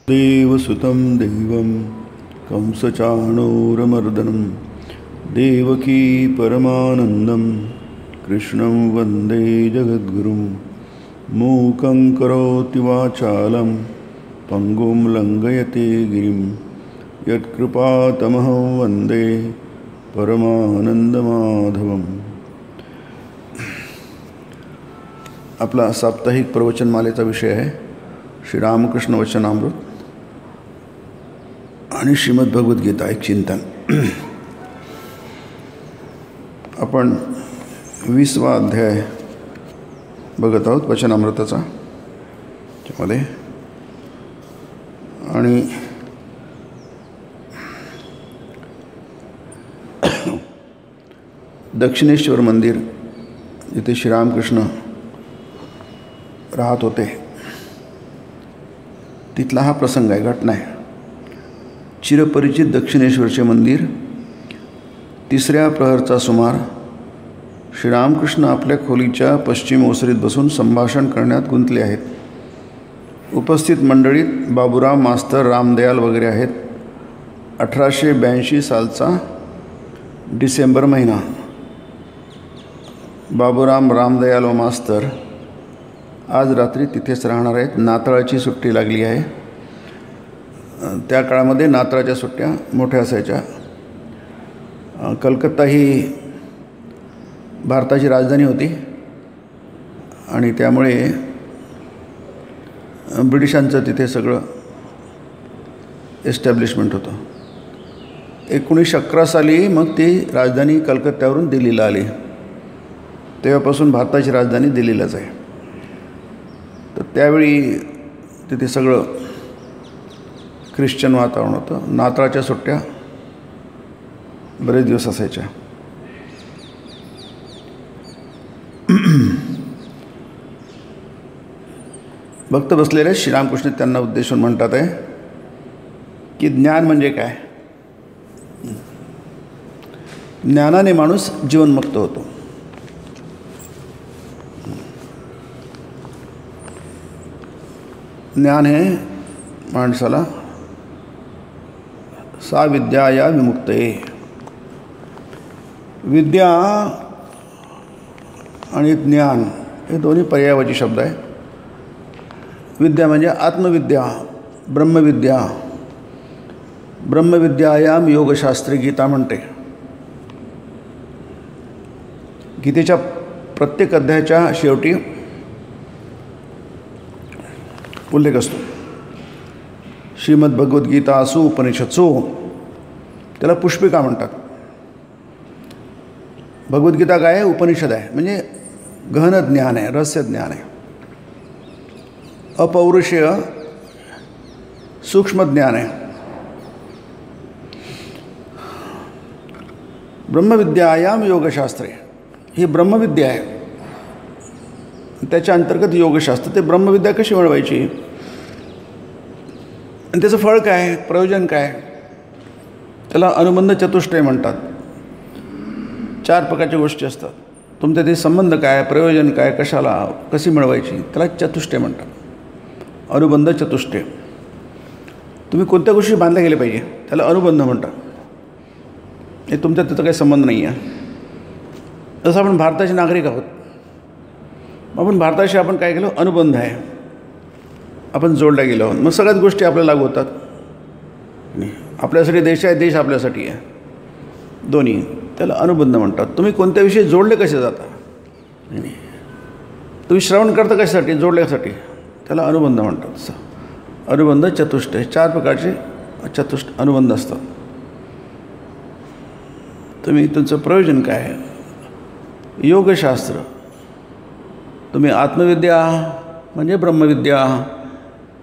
देवसुतं देवं कंसचाणूरमर्दनं देवकी परमानन्दं कृष्णं वन्दे जगद्गुरुं मूकं करोति वाचालं पङ्गुं लङ्घयते गिरिं यत्कृपातमहं वन्दे परमानन्दमाधवम्. आपला साप्ताहिक प्रवचनमालेचा विषय आहे श्रीरामकृष्ण वचनामृत आणि श्रीमद्भगवद्गीता एक चिंतन. आपण 20वा अध्याय बघत आहोत वचनामृताचा त्यामध्ये. आणि दक्षिणेश्वर मंदिर जिथे श्रीरामकृष्ण राहत होते तिथला हा प्रसंग आहे, घटना आहे. चिरपरिचित दक्षिणेश्वरचे मंदिर. 3ऱ्या प्रहरचा सुमार. श्रीरामकृष्ण आपल्या खोलीच्या पश्चिम ओसरीत बसून संभाषण करण्यात गुंतले आहेत. उपस्थित मंडळीत बाबूराम मास्तर, रामदयाल वगैरे आहेत. 1882 सालचा डिसेंबर महिना. बाबूराम, रामदयाल व मास्तर आज रात्री तिथेच राहणार आहेत. नाताळाची सुट्टी लागली आहे. त्या काळामध्ये नाताळाच्या सुट्ट्या मोठ्या असायच्या. कलकत्ता ही भारताची राजधानी होती आणि त्यामुळे ब्रिटिशांचं तिथे सगळं एस्टॅब्लिशमेंट होतं. 1911 साली मग ती राजधानी कलकत्त्यावरून दिल्लीला आली. तेव्हापासून भारताची राजधानी दिल्लीलाच आहे. तर त्यावेळी तिथे सगळं ख्रिश्चन वातावरण होतं. नाताळाच्या सुट्ट्या बरेच दिवस असायच्या. भक्त बसलेले श्रीरामकृष्ण त्यांना उद्देशून म्हणतात आहे की ज्ञान म्हणजे काय. ज्ञानाने माणूस जीवनमुक्त होतो. ज्ञान हे माणसाला सा विद्या या विमुक्तये. विद्या आणि ज्ञान हे दोन्ही पर्यायवाची शब्द आहे. विद्या म्हणजे आत्मविद्या, ब्रह्मविद्या. ब्रह्मविद्यायाम योगशास्त्री गीता म्हणते. गीतेच्या प्रत्येक अध्यायाच्या शेवटी उल्लेख असतो. श्रीमद्भगवद्गीता असो, उपनिषत्सो, त्याला पुष्पिका म्हणतात. भगवद्गीता काय आहे? उपनिषद आहे. म्हणजे गहन ज्ञान आहे, रहस्य ज्ञान आहे. अपौरुषेय सूक्ष्म ज्ञान आहे. ब्रह्मविद्यायाम योगशास्त्रे ही ब्रह्मविद्या आहे. त्याच्या अंतर्गत योगशास्त्र. ते ब्रह्मविद्या कशी मिळवायची आणि त्याचं फळ काय, प्रयोजन काय, त्याला अनुबंध चतुष्टय म्हणतात. 4 प्रकारच्या गोष्टी असतात. तुमच्या ते संबंध काय, प्रयोजन काय, कशाला कशी मिळवायची, त्याला चतुष्टय म्हणतात. अनुबंध चतुष्टय. तुम्ही कोणत्या गोष्टी बांधल्या गेल्या पाहिजे त्याला अनुबंध म्हणतात. हे तुमच्या त्याचा काही संबंध नाही आहे. जसं आपण भारताचे नागरिक आहोत. आपण भारताशी आपण काय केलं, अनुबंध आहे, आपण जोडल्या गेलो आहोत. मग सगळ्याच गोष्टी आपल्याला लागू होतात. आपल्यासाठी देश आहे, देश आपल्यासाठी आहे, दोन्ही. त्याला अनुबंध म्हणतात. तुम्ही कोणत्याविषयी जोडले कसे जाता. तुम्ही श्रवण करता कशासाठी, जोडल्यासाठी, त्याला अनुबंध म्हणतात. अनुबंध चतुष्टय. 4 प्रकारचे अनुबंध असतात. तुम्ही तुमचं प्रयोजन काय आहे, योगशास्त्र. तुम्ही आत्मविद्या म्हणजे ब्रह्मविद्या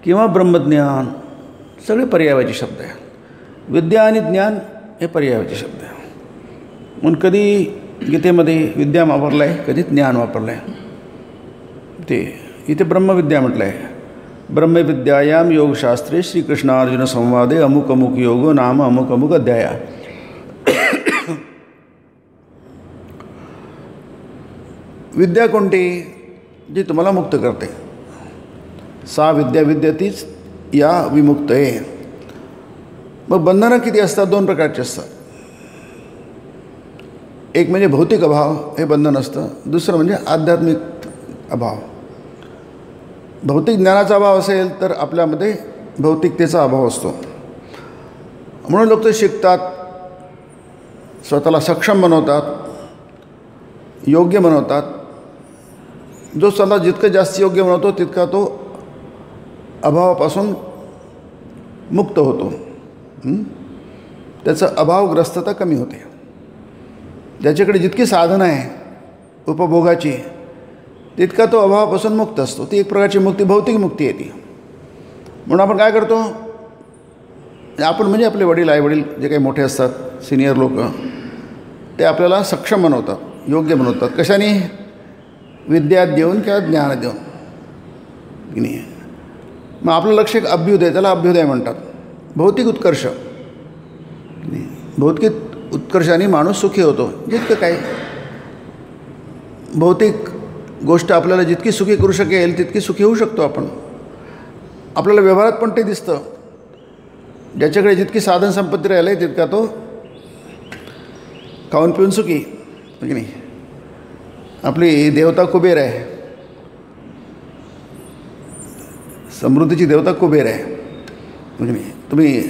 किंवा ब्रह्मज्ञान, सगळे पर्यायवाची शब्द आहे. विद्या आणि ज्ञान हे पर्यायवाचे शब्द आहे. म्हणून कधी गीतेमध्ये विद्या वापरलं आहे, कधी ज्ञान वापरलं आहे. ते इथे ब्रह्मविद्या म्हटलं आहे. ब्रह्मविद्यायाम योगशास्त्रे श्रीकृष्णार्जुन संवादे अमुक अमुक योगो नाम अमुक अमुक अध्याया. विद्या कोणती, जी तुम्हाला मुक्त करते. सा विद्या विद्यतीच या विमुक्तये. मग बंधनं किती असतात? 2 प्रकारची असतात. एक म्हणजे भौतिक अभाव, हे बंधन असतं. दुसरं म्हणजे आध्यात्मिक अभाव. भौतिक ज्ञानाचा अभाव असेल तर आपल्यामध्ये भौतिकतेचा अभाव असतो. म्हणून लोक ते शिकतात, स्वतःला सक्षम बनवतात, योग्य बनवतात. जो स्वतः जितकं जास्त योग्य बनवतो तितका तो अभावापासून मुक्त होतो. त्याचं अभावग्रस्तता कमी होते. ज्याच्याकडे जितकी साधनं आहे उपभोगाची तितका तो अभावापासून मुक्त असतो. ती एक प्रकारची मुक्ती, भौतिक मुक्ती आहे ती. म्हणून आपण काय करतो? आपण म्हणजे आपले वडील, आईवडील जे काही मोठे असतात, सिनियर लोक, ते आपल्याला सक्षम बनवतात, योग्य बनवतात. कशाने? विद्या देऊन किंवा ज्ञान देऊन की नाही. मग आपलं लक्ष एक अभ्युदय, त्याला अभ्युदय म्हणतात. भौतिक उत्कर्ष. भौतिक उत्कर्षाने माणूस सुखी होतो. जितकं काय भौतिक गोष्ट आपल्याला जितकी सुखी करू शकेल तितकी सुखी होऊ शकतो आपण. आपल्याला व्यवहारात पण ते दिसतं. ज्याच्याकडे जितकी साधन संपत्ती राहिली तितका तो खाऊन पिऊन सुखी की नाही. आपली देवता कुबेर आहे, समृद्धीची देवता कुबेर आहे म्हणजे नाही. तुम्ही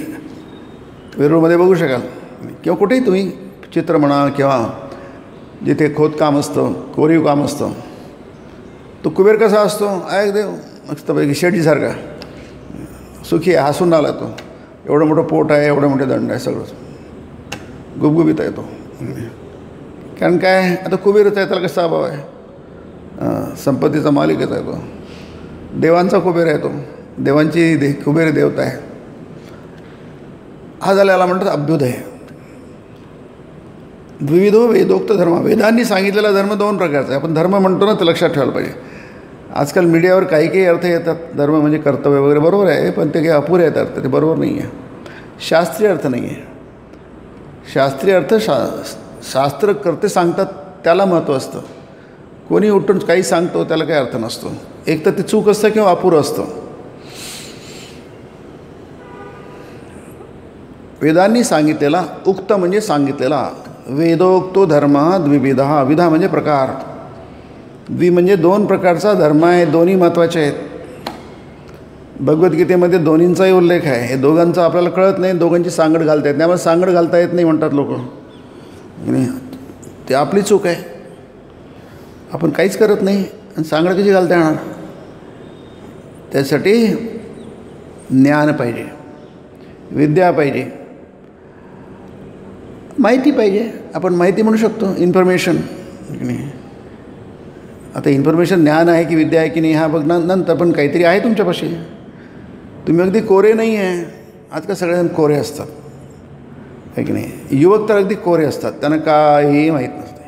वेरूळमध्ये बघू शकाल किंवा कुठेही तुम्ही चित्र म्हणा किंवा जिथे खोदकाम असतं, कोरीव काम असतं, तो कुबेर कसा असतो? देव मस्तपैकी शेठजीसारखा सुखी आहे, हसून आला तो. एवढं मोठं पोट आहे, एवढं मोठे दंड आहे, सगळं गुबगुबीत आहे तो. कारण काय, आता कुबेरच आहे, त्याला कसा अभाव आहे? संपत्तीचा मालिकच आहे तो. देवांचा कुबेर आहे तो, देवांची कुबेर देवता आहे. हा झाला याला म्हणतात अभ्युदय. द्विविधो वेदोक्त धर्म. वेदांनी सांगितलेला धर्म 2 प्रकारचा आहे. आपण धर्म म्हणतो ना, ते लक्षात ठेवायला पाहिजे. आजकाल मीडियावर काही अर्थ येतात. धर्म म्हणजे कर्तव्य वगैरे, बरोबर आहे, पण ते काही अपुरे आहेत अर्थ, ते बरोबर नाही आहे. शास्त्रीय अर्थ नाही आहे. शास्त्रीय अर्थ शास्त्रकर्ते सांगतात त्याला महत्त्व असतं. कोणी उठून काही सांगतो त्याला काही अर्थ नसतो. एक तर ते चूक असतं किंवा अपुरं असतं. वेदांनी सांगितलेला, उक्त म्हणजे सांगितलेला, वेदोक्तो धर्म द्विविधा. विधा म्हणजे प्रकार. द्वि म्हणजे 2 प्रकारचा धर्म आहे, दोन्ही महत्त्वाचे आहेत. भगवद्गीतेमध्ये दोन्हींचाही उल्लेख आहे. हे दोघांचा आपल्याला कळत नाही, दोघांची सांगड घालता येत नाही. आम्हाला सांगड घालता येत नाही म्हणतात लोक. नाही, ते आपली चूक आहे. आपण काहीच करत नाही आणि सांगड कशी घालता येणार? त्यासाठी ज्ञान पाहिजे, विद्या पाहिजे, माहिती पाहिजे. आपण माहिती म्हणू शकतो, इन्फॉर्मेशन की नाही. आता इन्फॉर्मेशन ज्ञान आहे की विद्या आहे की नाही हा बघ नंतर, पण काहीतरी आहे तुमच्यापाशी. तुम्ही अगदी कोरे नाही आहे. आजकाल सगळेजण कोरे असतात आहे की नाही. युवक तर अगदी कोरे असतात, त्यांना काही माहीत नसते.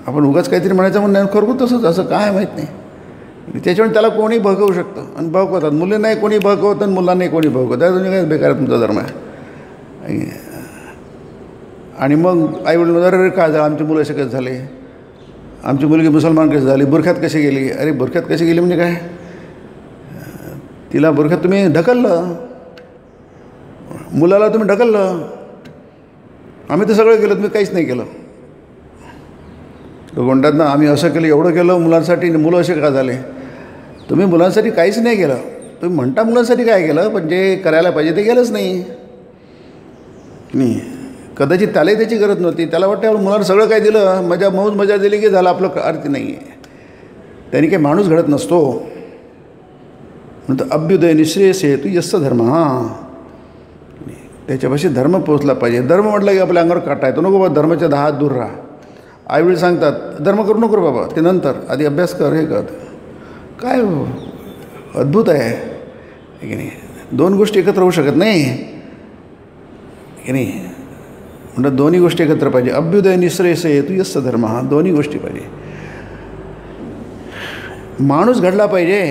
आपण उगाच काहीतरी म्हणायचं म्हणून खरोखर तसंच, असं काय माहीत नाही. त्याच्यामुळे त्याला कोणी भगवू शकतं आणि भगवतात. मुलींनाही कोणी भगवतं आणि मुलांनाही कोणी भगवतं. त्या तुम्ही काय बेकार तुमचा धर्म आहे. आणि मग आईवडील अरे काय झालं, आमची मुलं असे कसे झाले, आमची मुलगी मुसलमान कशी झाली, बुरख्यात कशी गेली. अरे बुरख्यात कशी गेली म्हणजे काय? तिला बुरख्यात तुम्ही ढकललं, मुलाला तुम्ही ढकललं. आम्ही तर सगळं केलं, तुम्ही काहीच नाही केलं. लोक म्हणतात ना, आम्ही असं केलं, एवढं केलं मुलांसाठी, मुलं असे का झाले. तुम्ही मुलांसाठी काहीच नाही केलं. तुम्ही म्हणता मुलांसाठी काय केलं, पण जे करायला पाहिजे ते केलंच नाही. कदाचित त्यालाही त्याची गरज नव्हती. त्याला वाटतं मुलाला सगळं काय दिलं, मौज मजा दिली की झालं, आपलं अर्थ नाही आहे. त्यांनी काही माणूस घडत नसतो. म्हणतो अभ्युदय निश्रेयस हेतू यस्स धर्म. त्याच्यापाशी धर्म पोचला पाहिजे. धर्म म्हटलं की आपल्या अंगावर काटा येतो. नको बाबा, धर्माच्या 10 हात दूर राहा. आईवडील सांगतात धर्म करू नको बाबा, ते नंतर, आधी अभ्यास कर, हे कर. काय अद्भुत आहे की नाही. 2 गोष्टी एकत्र होऊ शकत नाही की नाही. म्हणतात दोन्ही गोष्टी एकत्र पाहिजे. अभ्युदय निश्रेयस हेतू यस्स धर्म. दोन्ही गोष्टी पाहिजे. माणूस घडला पाहिजे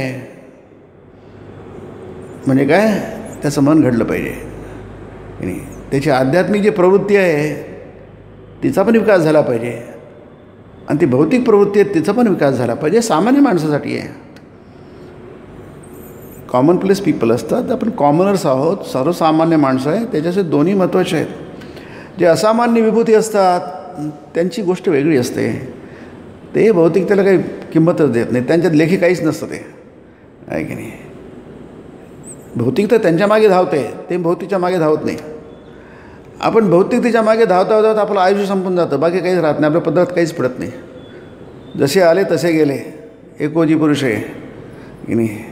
म्हणजे काय, त्याचं मन घडलं पाहिजे की नाही. त्याची आध्यात्मिक जी प्रवृत्ती आहे तिचा पण विकास झाला पाहिजे आणि ती भौतिक प्रवृत्ती आहे तिचा पण विकास झाला पाहिजे. सामान्य माणसासाठी आहे. कॉमन प्लेस पीपल असतात, आपण कॉमनर्स आहोत, सर्वसामान्य माणसं आहे. त्याच्यासाठी दोन्ही महत्त्वाचे आहेत. जे असामान्य विभूती असतात त्यांची गोष्ट वेगळी असते. ते भौतिकतेला काही किंमतच देत नाही, त्यांच्यात लेखी काहीच नसतं. ते आहे की नाही. भौतिकता त्यांच्या मागे धावते, ते भौतिकच्या मागे धावत नाही. आपण भौतिकतेच्या मागे धावता धावता आपलं आयुष्य संपून जातं, बाकी काहीच राहत नाही, आपल्या पदरात काहीच पडत नाही. जसे आले तसे गेले, एकोजी पुरुष आहे की नाही.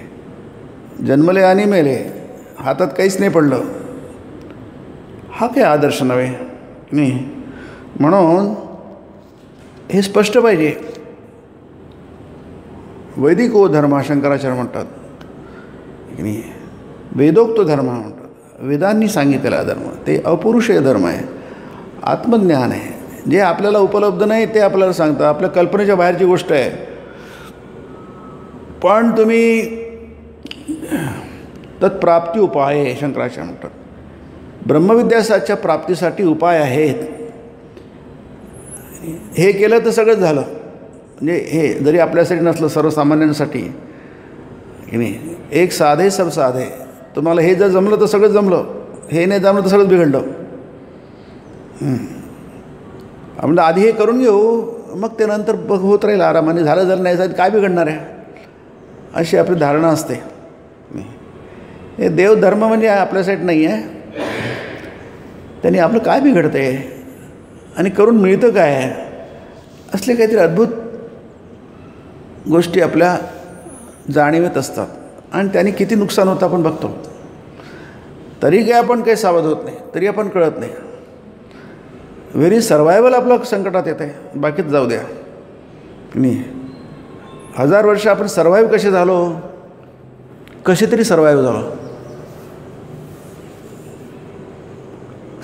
जन्मले आणि मेले, हातात काहीच नाही पडलं. हा काय आदर्श नव्हे की नाही. म्हणून हे स्पष्ट पाहिजे. वैदिक धर्म शंकराचार्य म्हणतात की नाही. वेदोक्त धर्म म्हणतात, वेदांनी सांगितलेला धर्म, ते अपौरुषेय धर्म आहे, आत्मज्ञान आहे. जे आपल्याला उपलब्ध नाही ते आपल्याला सांगतं, आपल्या कल्पनेच्या बाहेरची गोष्ट आहे. पण तुम्ही तत्प्राप्ती उपाय आहे शंकराचार्य म्हणतात. ब्रह्मविद्यासाच्या प्राप्तीसाठी उपाय आहेत. हे केलं तर सगळंच झालं. म्हणजे हे जरी आपल्यासाठी नसलं, सर्वसामान्यांसाठी की नाही. एक साधे सब साधे. तुम्हाला हे जर जमलं तर सगळं जमलं, हे नाही जमलं तर सगळंच बिघडलं. आपण आधी हे करून घेऊ, मग ते नंतर बघ होत राहील आरामाने. झालं नाही झालं काय बिघडणार आहे, अशी आपली धारणा असते. हे देवधर्म म्हणजे आपल्यासाठी नाही आहे. त्यांनी आपलं काय बिघडतं आहे आणि करून मिळतं काय आहे, असले काहीतरी अद्भुत गोष्टी आपल्या जाणीवेत असतात. आणि त्यांनी किती नुकसान होतं आपण बघतो. तरी काय आपण काही सावध होत नाही, तरी आपण कळत नाही. व्हेरी सर्वायवल आपलं संकटात येत आहे, बाकीच जाऊ द्या नाही. 1000 वर्ष आपण सर्वाईव्ह कसे झालो, कसे तरी सर्वाईव्ह झालो.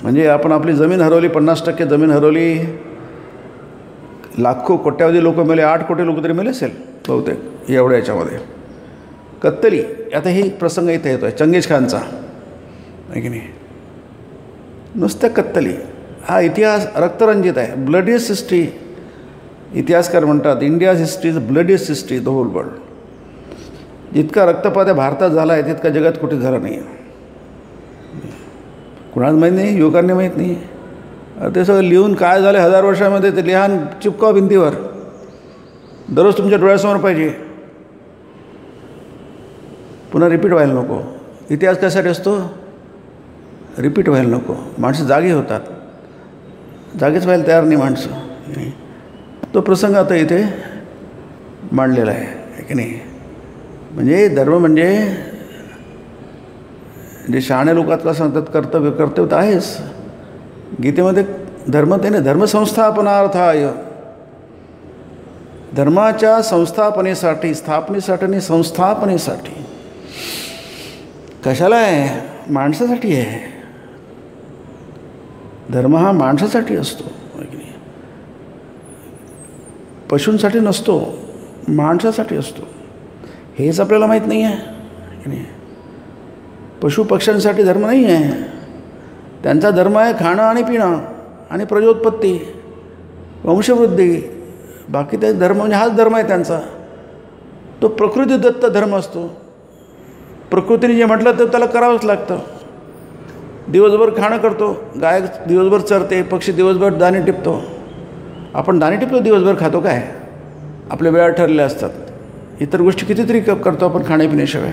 म्हणजे आपण आपली जमीन हरवली, 50% जमीन हरवली, लाखो कोट्यावधी लोक मेले, 8 कोटी लोक तरी मेले असेल बहुतेक एवढ्या याच्यामध्ये. कत्तली, आता ही प्रसंग इथे येतो आहे चंगेज खानचा आहे की नाही. नुसत्या कत्तली. हा इतिहास रक्तरंजित आहे, ब्लडीएस्ट हिस्ट्री. इतिहासकार म्हणतात India's history is bloodiest history the whole world. जितका रक्तपात आहे भारतात झाला आहे तितका जगात कुठे झाला नाही आहे. कुणाच माहीत नाही, युवकांनी माहीत नाही. ते सगळं लिहून काय झालं 1000 वर्षामध्ये ते लिहान चिपकाव भिंतीवर, दररोज तुमच्या डोळ्यासमोर पाहिजे. पुन्हा रिपीट व्हायला नको. इतिहास कशासाठी असतो, रिपीट व्हायला नको. माणसं जागी होतात, जागीच व्हायला तयार नाही माणसं. तो प्रसंग आता इथे मांडलेला आहे की नाही. म्हणजे धर्म म्हणजे जे शहाणे लोक आता सांगतात कर्तव्य तर आहेच. गीतेमध्ये धर्म त्याने धर्मसंस्थापनार्थाय, धर्माच्या संस्थापनेसाठी, स्थापनेसाठी आणि संस्थापनेसाठी. कशाला आहे, माणसासाठी आहे. धर्म हा माणसासाठी असतो, पशूंसाठी नसतो, माणसासाठी असतो. हेच आपल्याला माहीत नाही आहे. पशु पक्ष्यांसाठी धर्म नाही आहे. त्यांचा धर्म आहे खाणं आणि पिणं आणि प्रजोत्पत्ती, वंशवृद्धी. बाकी ते धर्म म्हणजे हाच धर्म आहे त्यांचा. तो प्रकृतीदत्त धर्म असतो. प्रकृतीने जे म्हटलं तर त्याला करावंच लागतं. दिवसभर खाणं करतो, गाय दिवसभर चरते, पक्षी दिवसभर दाणे टिपतो. आपण दाणे टिपतो, दिवसभर खातो काय, आपल्या वेळा ठरलेल्या असतात. इतर गोष्टी कितीतरी करतो आपण खाण्यापिण्याशिवाय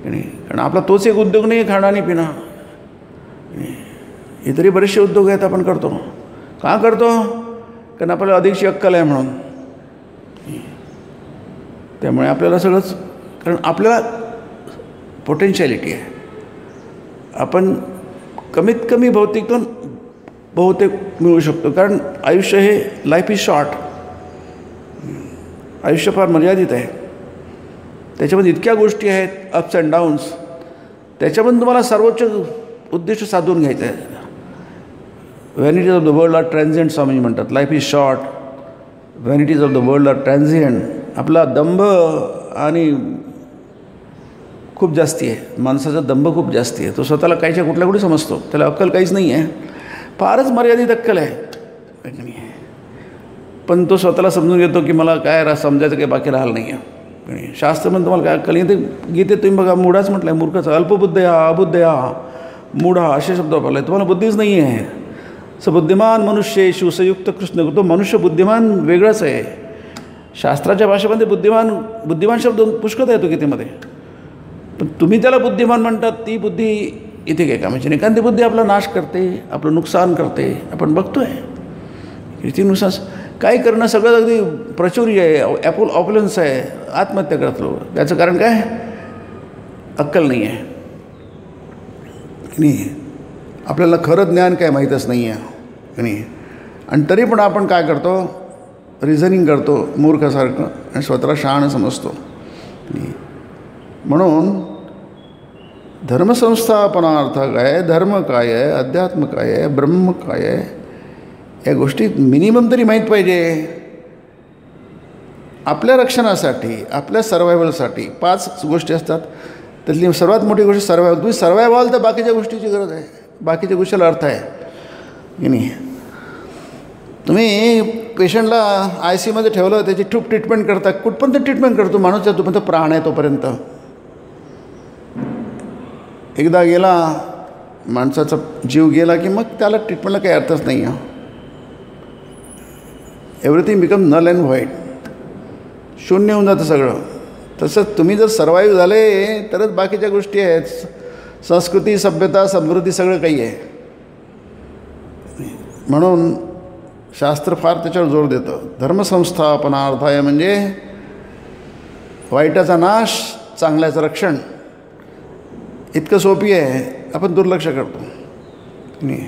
नाही. कारण आपला तोच एक उद्योग नाही खाणं आणि पिणं. इतरही बरेचसे उद्योग आहेत आपण करतो. का करतो, कारण आपल्याला अधिकची अक्कल आहे म्हणून. त्यामुळे आपल्याला सगळंच, कारण आपल्याला पोटेन्शियलिटी आहे. आपण कमीत कमी भौतिकतून बहुतेक मिळवू शकतो. कारण आयुष्य हे लाईफ इज शॉर्ट. आयुष्य फार मर्यादित आहे. त्याच्यामध्ये इतक्या गोष्टी आहेत, अप्स अँड डाऊन्स. त्याच्यामध्ये तुम्हाला सर्वोच्च उद्दिष्ट साधून घ्यायचं आहे. Vanities of the world are transient, Swami म्हणतात. Life is short, vanities of the world are transient. आपला दंभ आणि खूप जास्ती आहे. माणसाचा दंभ खूप जास्ती आहे. तो स्वतःला काहीच्या कुठल्या कुठे समजतो, त्याला अक्कल काहीच नाही आहे. फारच मर्यादित अक्कल आहे. पण तो स्वतःला समजून घेतो की मला काय समजायचं काही बाकी राहिलं नाही आहे. शास्त्र म्हणून तुम्हाला काय कली ते गीतेत तुम्ही बघा मूढाच म्हटलं आहे, मूर्खाचा अल्पबुद्धया अबुद्धया मूढा असे शब्द वापरले. तुम्हाला बुद्धीच नाही आहे. बुद्धिमान मनुष्य शिवसयुक्त कृष्ण, तो मनुष्य बुद्धिमान वेगळाच आहे. शास्त्राच्या भाषेमध्ये बुद्धिमान शब्द पुष्कळ येतो गीतेमध्ये, पण तुम्ही त्याला बुद्धिमान म्हणतात. ती बुद्धी इथे काय कामाची नाही, कारण ती बुद्धी आपला नाश करते, आपलं नुकसान करते. आपण बघतोय ती नुकसान काय करणं सगळं अगदी प्रचुरी आहे, ऑपुलन्स आहे, आत्महत्या करत लोक. त्याचं कारण काय? अक्कल नाही आहे की नाही. आपल्याला खरं ज्ञान काय माहीतच नाही आहे की नाही. आणि तरी पण आपण काय करतो? रिझनिंग करतो मूर्खासारखं आणि स्वतःला शहाणं समजतो. म्हणून धर्मसंस्थापनार्थ काय, धर्म काय आहे, अध्यात्म काय आहे, ब्रह्म काय आहे, या गोष्टी मिनिमम तरी माहीत पाहिजे. आपल्या रक्षणासाठी, आपल्या सर्वायवलसाठी 5 गोष्टी असतात. त्यातली सर्वात मोठी गोष्ट सर्वायवल. तुम्ही सर्वायव व्हाल तर बाकीच्या गोष्टीची गरज आहे, बाकीच्या गोष्टीला अर्थ आहे की नाही. तुम्ही पेशंटला ICUमध्ये ठेवलं, त्याची खूप ट्रीटमेंट करता, कुठपर्यंत ट्रीटमेंट करतो माणूस, तोपर्यंत प्राण आहे तोपर्यंत. एकदा गेला माणसाचा जीव गेला की मग त्याला ट्रीटमेंटला काही अर्थच नाही आहे. Everything become null and white, शून्य होऊन जातं सगळं. तसंच तुम्ही जर सर्वाईव्ह झाले तरच बाकीच्या गोष्टी आहेत. संस्कृती, सभ्यता, समृद्धी सगळं काही आहे. म्हणून शास्त्र फार त्याच्यावर जोर देतं. धर्मसंस्थापनार्थाय म्हणजे वाईटाचा नाश, चांगल्याचं रक्षण. इतकं सोपी आहे, आपण दुर्लक्ष करतो नाही.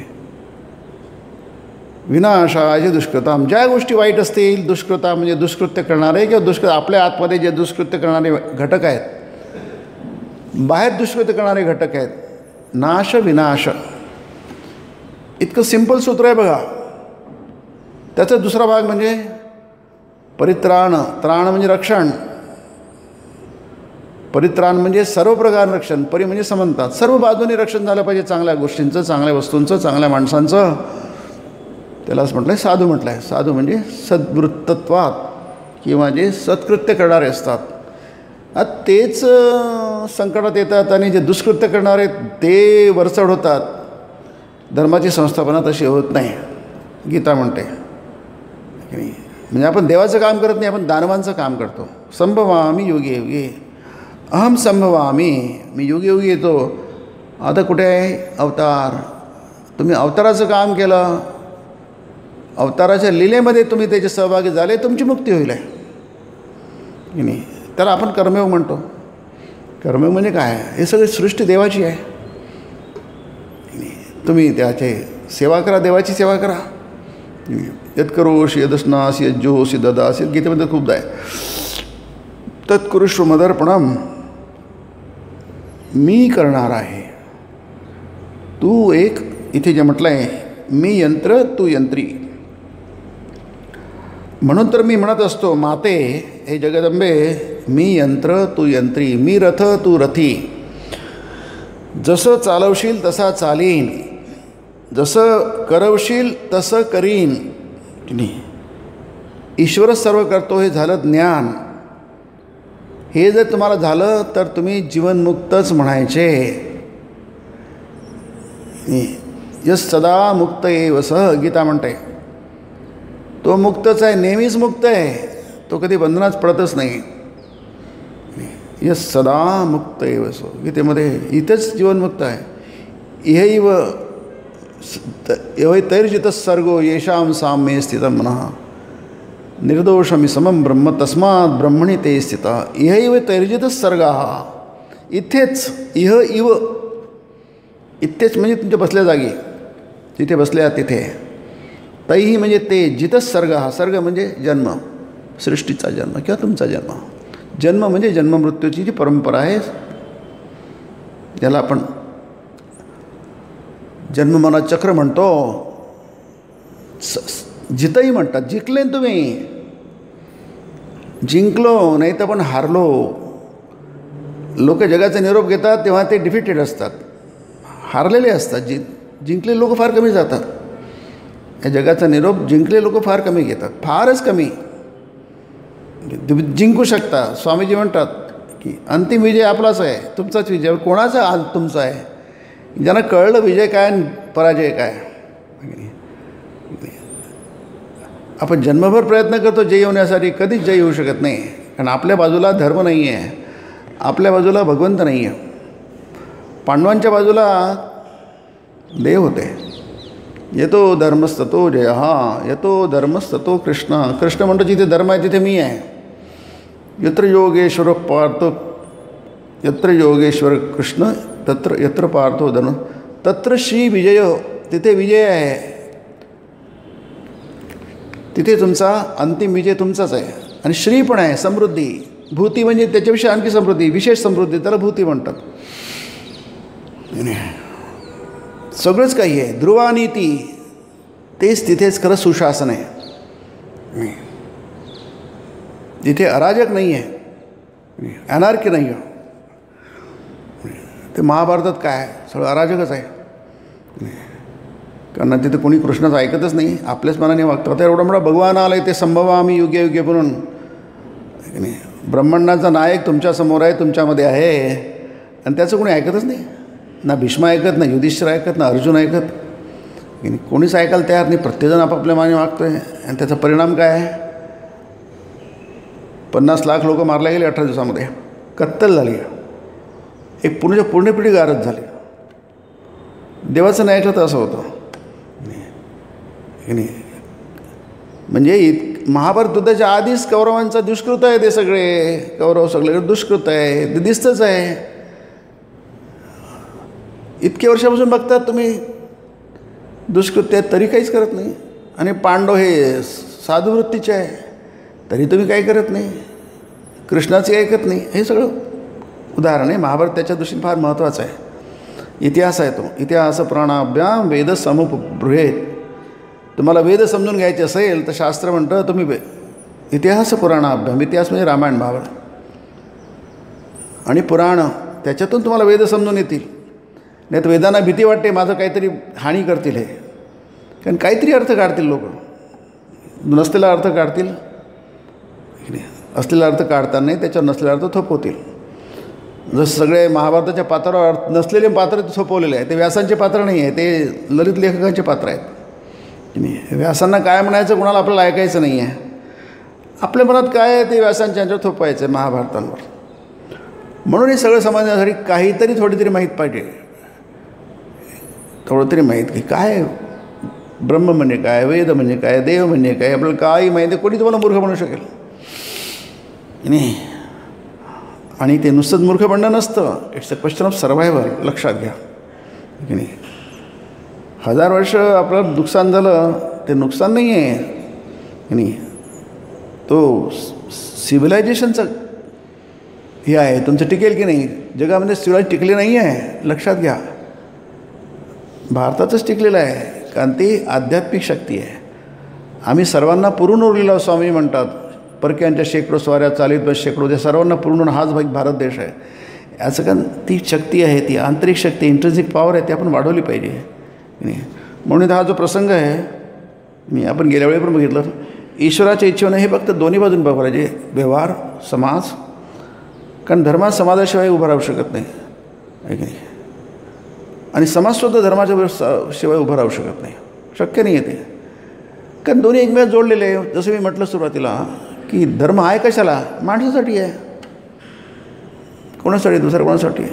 विनाशाय दुष्कृताम, ज्या गोष्टी वाईट असतील, दुष्कृता म्हणजे दुष्कृत्य करणारे किंवा आपल्या आतमध्ये जे दुष्कृत्य करणारे घटक आहेत, बाहेर दुष्कृत्य करणारे घटक आहेत. नाश विनाश, इतकं सिंपल सूत्र आहे बघा. त्याचा दुसरा भाग म्हणजे परित्राण. त्राण म्हणजे रक्षण, परित्राण म्हणजे सर्व प्रकार रक्षण. परि म्हणजे समंतात, सर्व बाजूने रक्षण झालं पाहिजे, चांगल्या गोष्टींचं, चांगल्या वस्तूंचं, चांगल्या माणसांचं. त्यालाच म्हटलं आहे साधू. म्हटलं आहे साधू म्हणजे सद्वृत्तत्वात, किंवा जे सत्कृत्य करणारे असतात. तेच संकटात येतात आणि जे दुष्कृत्य करणारे ते वरचढ होतात. धर्माची संस्थापना तशी होत नाही, गीता म्हणते. म्हणजे आपण देवाचं काम करत नाही, आपण दानवांचं काम करतो. संभवामी युगे युगे अहम संभवामी, मी युगे युगे येतो. आता कुठे आहे अवतार? तुम्ही अवताराचं काम केलं, अवताराच्या लीलेमध्ये तुम्ही त्याचे सहभागी झाले, तुमची मुक्ती होईल आहे की नाही. त्याला आपण कर्मयोग म्हणतो. कर्मयोग म्हणजे काय? हे सगळी सृष्टी देवाची आहे. तुम्ही त्याचे सेवा करा, देवाची सेवा करा. यत्करोषि यदश्नासि यज्जोषि ददासि, गीतेमध्ये खूपदा आहे. तत्कुरुष्व मदर्पणम, मी करणार आहे. तू एक, इथे जे म्हटलं आहे मी यंत्र तू यंत्री. म्हणून तर मी म्हणत असतो, माते हे जगदंबे, मी यंत्र तू यंत्री, मी रथ तू रथी. जसं चालवशील तसा चालीन, जसं करवशील तसं करीन की नाही. ईश्वरच सर्व करतो हे झालं ज्ञान. हे जर तुम्हाला झालं तर तुम्ही जीवनमुक्तच म्हणायचे. यस सदा मुक्त एव सह, गीता म्हणते. तो मुक्तच आहे, नेहमीच मुक्त आहे. तो कधी बंधनात पडतच नाही. यस सदा मुक्त एव सह, गीतेमध्ये इथंच जीवनमुक्त आहे. इहैव तैर्जित सर्गो येषाम साम्ये स्थित मनः निर्दोषमी समम ब्रह्म तस्मात् ब्रह्मणि ते स्थिता. इहैव तैर्जित सर्गाः, इथेच. इह इव, इथेच म्हणजे तुमच्या बसल्या जागी, जिथे बसल्या तिथे. तैही म्हणजे ते, जितच सर्ग. हा सर्ग म्हणजे जन्म, सृष्टीचा जन्म किंवा तुमचा जन्म. जन्म म्हणजे जन्ममृत्यूची जी परंपरा आहे, ज्याला आपण जन्ममरण चक्र म्हणतो. जितही म्हणतात. जिंकले तुम्ही, जिंकलो नाही तर पण हारलो. लोक जगाचा निरोप घेतात तेव्हा ते डिफिटेड असतात, हारलेले असतात. जिंकले लोक फार कमी जातात. या जगाचा निरोप जिंकले लोक फार कमी घेतात, फारच कमी. जिंकू शकता. स्वामीजी म्हणतात की अंतिम विजय आपलाच आहे, तुमचाच विजय. कोणाचा आज तुमचा आहे? ज्यांना कळलं विजय काय आणि पराजय काय. आपण जन्मभर प्रयत्न करतो जय होण्यासाठी, कधीच जय होऊ शकत नाही. कारण आपल्या बाजूला धर्म नाही आहे, आपल्या बाजूला भगवंत नाही आहे. पांडवांच्या बाजूला देव होते. येतो धर्मस्ततो जय, हां येतो धर्मस्ततो कृष्ण. कृष्ण म्हणतो जिथे धर्म आहे तिथे मी आहे. यत्र योगेश्वर पार्थो, यत्र योगेश्वर कृष्ण तत्र यत्र पार्थो धर्म, तत्र श्री विजय. तिथे विजय आहे, तिथे तुमचा अंतिम विजय तुमचाच आहे. आणि श्री पण आहे, समृद्धी. भूती म्हणजे त्याच्याविषयी आणखी समृद्धी, विशेष समृद्धी, त्याला भूती म्हणतात. सगळंच काही आहे. ध्रुवानीती तेच तिथेच खरं सुशासन आहे. जिथे अराजक नाही आहे, अनार्की नाही आहे. ते महाभारतात काय सगळं अराजकच आहे. कारण तिथे कोणी कृष्णाचं ऐकतच नाही, आपल्याच मनाने वागतं. आता एवढा मोठा भगवान आला आहे, ते संभवा आम्ही युगे युगे म्हणून. ब्रह्मांडाचा नायक तुमच्यासमोर आहे, तुमच्यामध्ये आहे, आणि त्याचं कोणी ऐकतच नाही. ना भीष्म ऐकत, ना युधिष्ठिर ऐकत, ना अर्जुन ऐकत. कोणीच ऐकायला तयार नाही. प्रत्येकजण आपापल्या माने वागतो आहे. आणि त्याचा परिणाम काय आहे? 50 लाख लोक मारले गेले 18 दिवसामध्ये, कत्तल झाली. एक पूर्ण पिढी गारच झाली. देवाचं नाही ऐकलं तर असं होतं. म्हणजे महाभारत युद्धाच्या आधीच कौरवांचा दुष्कृत आहे. ते सगळे कौरव सगळे दुष्कृत आहे, ते दिसतंच आहे. इतके वर्षापासून बघतात तुम्ही दुष्कृत्य आहेत, तरी काहीच करत नाही. आणि पांडव हे साधुवृत्तीचे आहे, तरी तुम्ही काही करत नाही. कृष्णाचे ऐकत नाही. हे सगळं उदाहरण आहे. महाभारत त्याच्या दृष्टीने फार महत्त्वाचं आहे. इतिहास आहे तो. इतिहास पुराणाभ्याम वेद समुपबृहेत. तुम्हाला वेद समजून घ्यायचे असेल तर शास्त्र म्हणतं तुम्ही इतिहास पुराणाभ्याम. इतिहास म्हणजे रामायण महाभारत आणि पुराण, त्याच्यातून तुम्हाला वेद समजून येतील. नाही तर वेदांना भीती वाटते माझं काहीतरी हानी करतील हे. कारण काहीतरी अर्थ काढतील लोक, नसलेला अर्थ काढतील. असलेला अर्थ काढता नाही, त्याच्यावर नसलेला अर्थ थोपवतील. जसं सगळे महाभारताच्या पात्रावर नसलेले पात्र थोपवलेले आहे. ते व्यासांचे पात्र नाही आहे, ते ललित लेखकांचे पात्र आहेत. व्यासांना काय म्हणायचं कुणाला आपल्याला ऐकायचं नाही आहे. आपल्या मनात काय आहे ते व्यासांच्या यांच्यावर थोपायचं आहे महाभारतांवर. म्हणून हे सगळं समजण्यासाठी काहीतरी थोडी तरी माहीत पाहिजे. थोडं तरी माहीत की काय ब्रह्म म्हणजे काय, वेद म्हणजे काय, देव म्हणजे काय, आपल्याला काही माहिती. कोणी तुम्हाला मूर्ख म्हणू शकेल नाही. आणि ते नुसतंच मूर्ख म्हणणं नसतं, it's a question of survival. लक्षात घ्या की नाही. 1000 वर्ष आपलं नुकसान झालं, ते नुकसान नाही आहे की नाही. तो सिव्हिलायझेशनचं हे आहे. तुमचं टिकेल की नाही. जगामध्ये सिव्हिलायझेशन टिकले नाही आहे, लक्षात घ्या. भारतातच टिकलेलं आहे, कारण ती आध्यात्मिक शक्ती आहे. आम्ही सर्वांना पुरून उरलेलो स्वामी म्हणतात. परक्यांच्या शेकडो स्वाऱ्या चालीत बस शेकडो, त्या सर्वांना पुरून हाच भारत देश आहे. याचं कारण ती शक्ती आहे, ती आंतरिक शक्ती, इंट्रिन्सिक पॉवर आहे, ती आपण वाढवली पाहिजे नाही. म्हणून हा जो प्रसंग आहे, आपण गेल्या वेळी पण बघितलं, ईश्वराच्या इच्छेने हे फक्त दोन्ही बाजून बघायला पाहिजे. व्यवहार, समाज. कारण धर्मात समाजाशिवाय उभा राहू शकत नाही आहे की नाही. आणि समाजसुद्धा धर्माच्या शिवाय उभं राहू शकत नाही, शक्य नाही आहे ते. कारण दोन्ही एकमेकात जोडलेले आहे. जसं मी म्हटलं सुरुवातीला की धर्म आहे कशाला? माणसासाठी आहे. कोणासाठी? दुसऱ्या कोणासाठी?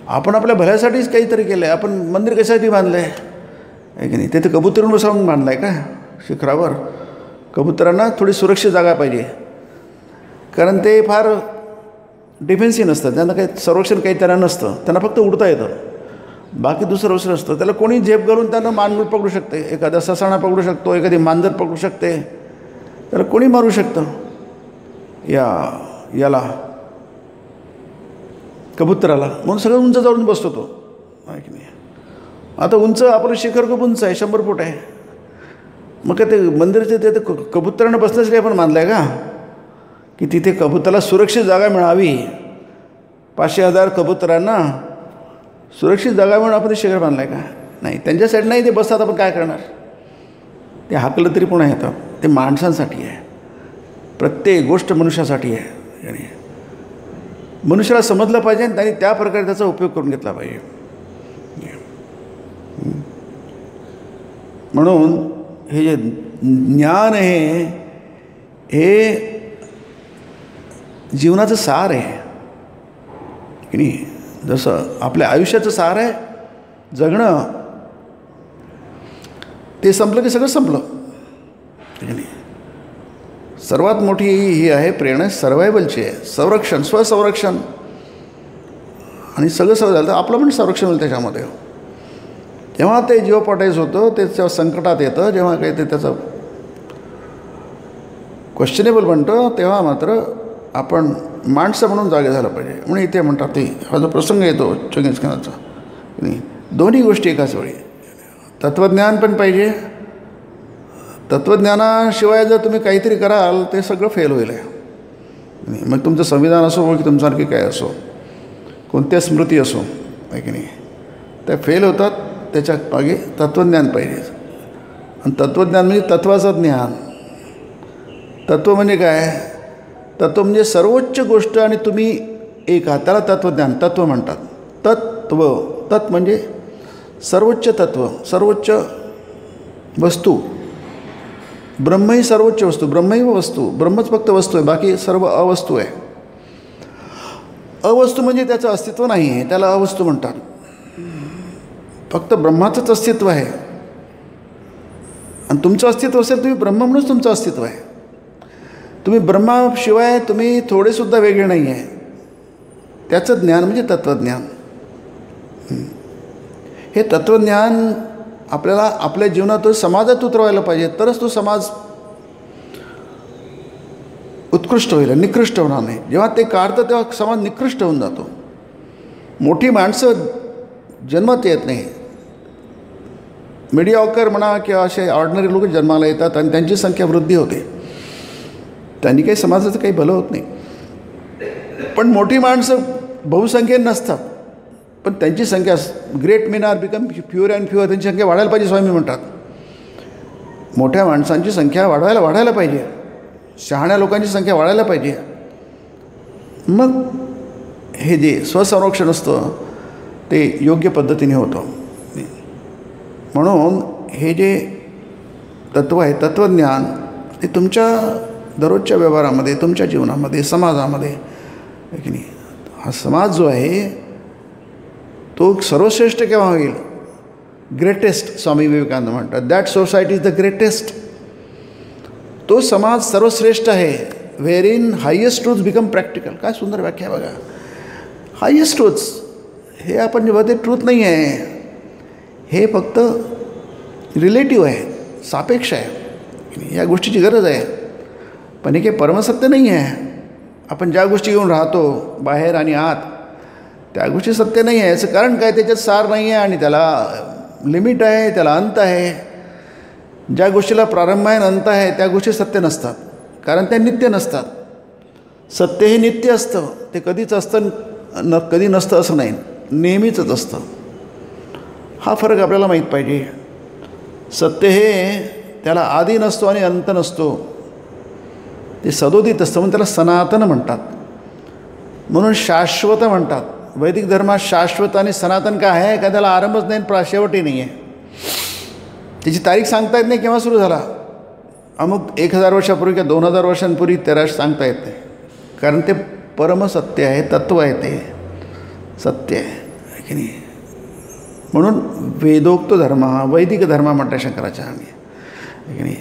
आपण आपल्या भल्यासाठीच काहीतरी केलं आहे. आपण मंदिर कशासाठी बांधलं आहे की नाही. तिथे कबुतरून बसवून बांधलं आहे का शिखरावर? कबुतरांना थोडी सुरक्षित जागा पाहिजे, कारण ते फार डिफेन्सिव्ह नसतं. त्यांना काही संरक्षण काही त्यांना नसतं. त्यांना फक्त उडता येतं, बाकी दुसरं दुसरं असतं. त्याला कोणी झेप घालून त्यांना मानगूळ पकडू शकते, एखादा ससाणा पकडू शकतो, एखादी मांजर पकडू शकते, त्याला कोणी मारू शकतं. याला कबुतराला. म्हणून सगळं उंच जाऊन बसतो तो आहे की नाही. आता उंच आपलं शिखर खूप उंच आहे, 100 फूट आहे. मग काय ते मंदिरचे ते कबुतरांना बसण्यासाठी आपण बांधलं आहे का? की तिथे कबुतराला सुरक्षित जागा मिळावी. 500,000 कबुतरांना सुरक्षित जागा मिळून आपण ते शिखर बांधलं आहे का? नाही. त्यांच्यासाठी नाही, ते बसतात. आपण काय करणार? ते हाकलं तरी पुन्हा येतं. ते माणसांसाठी आहे. प्रत्येक गोष्ट मनुष्यासाठी आहे. आणि मनुष्याला समजलं पाहिजे आणि त्यांनी त्या प्रकारे त्याचा उपयोग करून घेतला पाहिजे. म्हणून हे जे ज्ञान आहे हे जीवनाचं सार आहे की नाही. जसं आपल्या आयुष्याचं सार आहे जगणं, ते संपलं की सगळं संपलं की नाही. सर्वात मोठी ही आहे प्रेरणा सर्वायवलची आहे, संरक्षण, स्वसंरक्षण. आणि सगळं झालं तर आपलं पण संरक्षण होईल त्याच्यामध्ये. जेव्हा ते जिओपॉटाईज होतं, ते जेव्हा संकटात येतं, जेव्हा काही ते त्याचं क्वेश्चनेबल बनतं, तेव्हा मात्र आपण माणसं म्हणून जागे झालं पाहिजे. म्हणून इथे म्हणतात ते हा जो प्रसंग येतो चंगीझ खानाचा, दोन्ही गोष्टी एकाच वेळी. तत्त्वज्ञान पण पाहिजे, तत्त्वज्ञानाशिवाय जर तुम्ही काहीतरी कराल ते सगळं फेल होईल. मग तुमचं संविधान असो की तुमच्यासारखी काय असो, कोणत्या स्मृती असो आहे की नाही, त्या फेल होतात. त्याच्या मागे तत्त्वज्ञान पाहिजे. आणि तत्त्वज्ञान म्हणजे तत्त्वाचं ज्ञान. तत्त्व म्हणजे काय? तत्त्व म्हणजे सर्वोच्च गोष्ट आणि तुम्ही एक आहात, त्याला तत्त्वज्ञान, तत्त्व म्हणतात. तत्त्व, तत् म्हणजे सर्वोच्च तत्त्व, सर्वोच्च वस्तू. ब्रह्म ही सर्वोच्च वस्तू, ब्रह्मैव वस्तू. ब्रह्मच फक्त वस्तू आहे, बाकी सर्व अवस्तू आहे. अवस्तू म्हणजे त्याचं अस्तित्व नाही आहे, त्याला अवस्तू म्हणतात. फक्त ब्रह्माचंच अस्तित्व आहे. आणि तुमचं अस्तित्व असेल, तुम्ही ब्रह्म म्हणूनच तुमचं अस्तित्व आहे. तुम्ही ब्रह्माशिवाय तुम्ही थोडेसुद्धा वेगळे नाही आहे. त्याचं ज्ञान म्हणजे तत्त्वज्ञान. हे तत्त्वज्ञान आपल्याला आपल्या जीवनात समाजात उतरवायला पाहिजे, तरच तो समाज उत्कृष्ट होईल, निकृष्ट होणार नाही. जेव्हा ते काढतं तेव्हा समाज निकृष्ट होऊन जातो. मोठी माणसं जन्मात येत नाही. मीडियाकर म्हणा किंवा असे ऑर्डिनरी लोक जन्माला येतात आणि त्यांची संख्या वृद्धी होते. त्यांनी काही समाजाचं काही भलं होत नाही. पण मोठी माणसं बहुसंख्येने नसतात, पण त्यांची संख्या, great men are become fewer and fewer, त्यांची संख्या वाढायला पाहिजे स्वामी म्हणतात. मोठ्या माणसांची संख्या वाढायला पाहिजे, शहाण्या लोकांची संख्या वाढायला पाहिजे. मग हे जे स्वसंरक्षण असतं ते योग्य पद्धतीने होतं. म्हणून हे जे तत्त्व आहे, तत्त्वज्ञान, ते तुमच्या दररोजच्या व्यवहारामध्ये, तुमच्या जीवनामध्ये, समाजामध्ये की नाही, हा समाज जो आहे तो सर्वश्रेष्ठ केव्हा होईल? ग्रेटेस्ट. स्वामी विवेकानंद म्हणतात that society is the greatest. तो समाज सर्वश्रेष्ठ आहे, where in highest truths become practical. काय सुंदर व्याख्या बघा. हायेस्ट ट्रूथ्स हे आपण जेव्हा ते ट्रूथ नाही आहे, हे फक्त रिलेटिव्ह आहे, सापेक्ष आहे. या गोष्टीची गरज आहे, पण हे काही परमसत्य नाही आहे. आपण ज्या गोष्टी घेऊन राहतो बाहेर आणि आत, त्या गोष्टी सत्य नाही आहे. याचं कारण काय? त्याच्यात सार नाही आहे आणि त्याला लिमिट आहे, त्याला अंत आहे. ज्या गोष्टीला प्रारंभ आहे आणि अंत आहे त्या गोष्टी सत्य नसतात, कारण त्या नित्य नसतात. सत्य हे नित्य असतं, ते कधीच असतं कधी नसतं असं नाही, नेहमीच असतं. हा फरक आपल्याला माहीत पाहिजे. सत्य हे त्याला आदी नसतो आणि अंत नसतो, ते सदोदित असतं, म्हणून त्याला सनातन म्हणतात. म्हणून शाश्वत म्हणतात. वैदिक धर्मात शाश्वत आणि सनातन काय आहे? का त्याला आरंभच नाही, शेवटही नाही आहे. त्याची तारीख सांगता येत नाही केव्हा सुरू झाला. अमुक 1000 वर्षापूर्वी किंवा 2000 वर्षांपूर्वी त्याला सांगता येत नाही, कारण ते परमसत्य आहे, तत्त्व आहे, ते सत्य आहे की नाही. म्हणून वेदोक्त धर्म हा वैदिक धर्म म्हणतात शंकराचार्यांनी की नाही.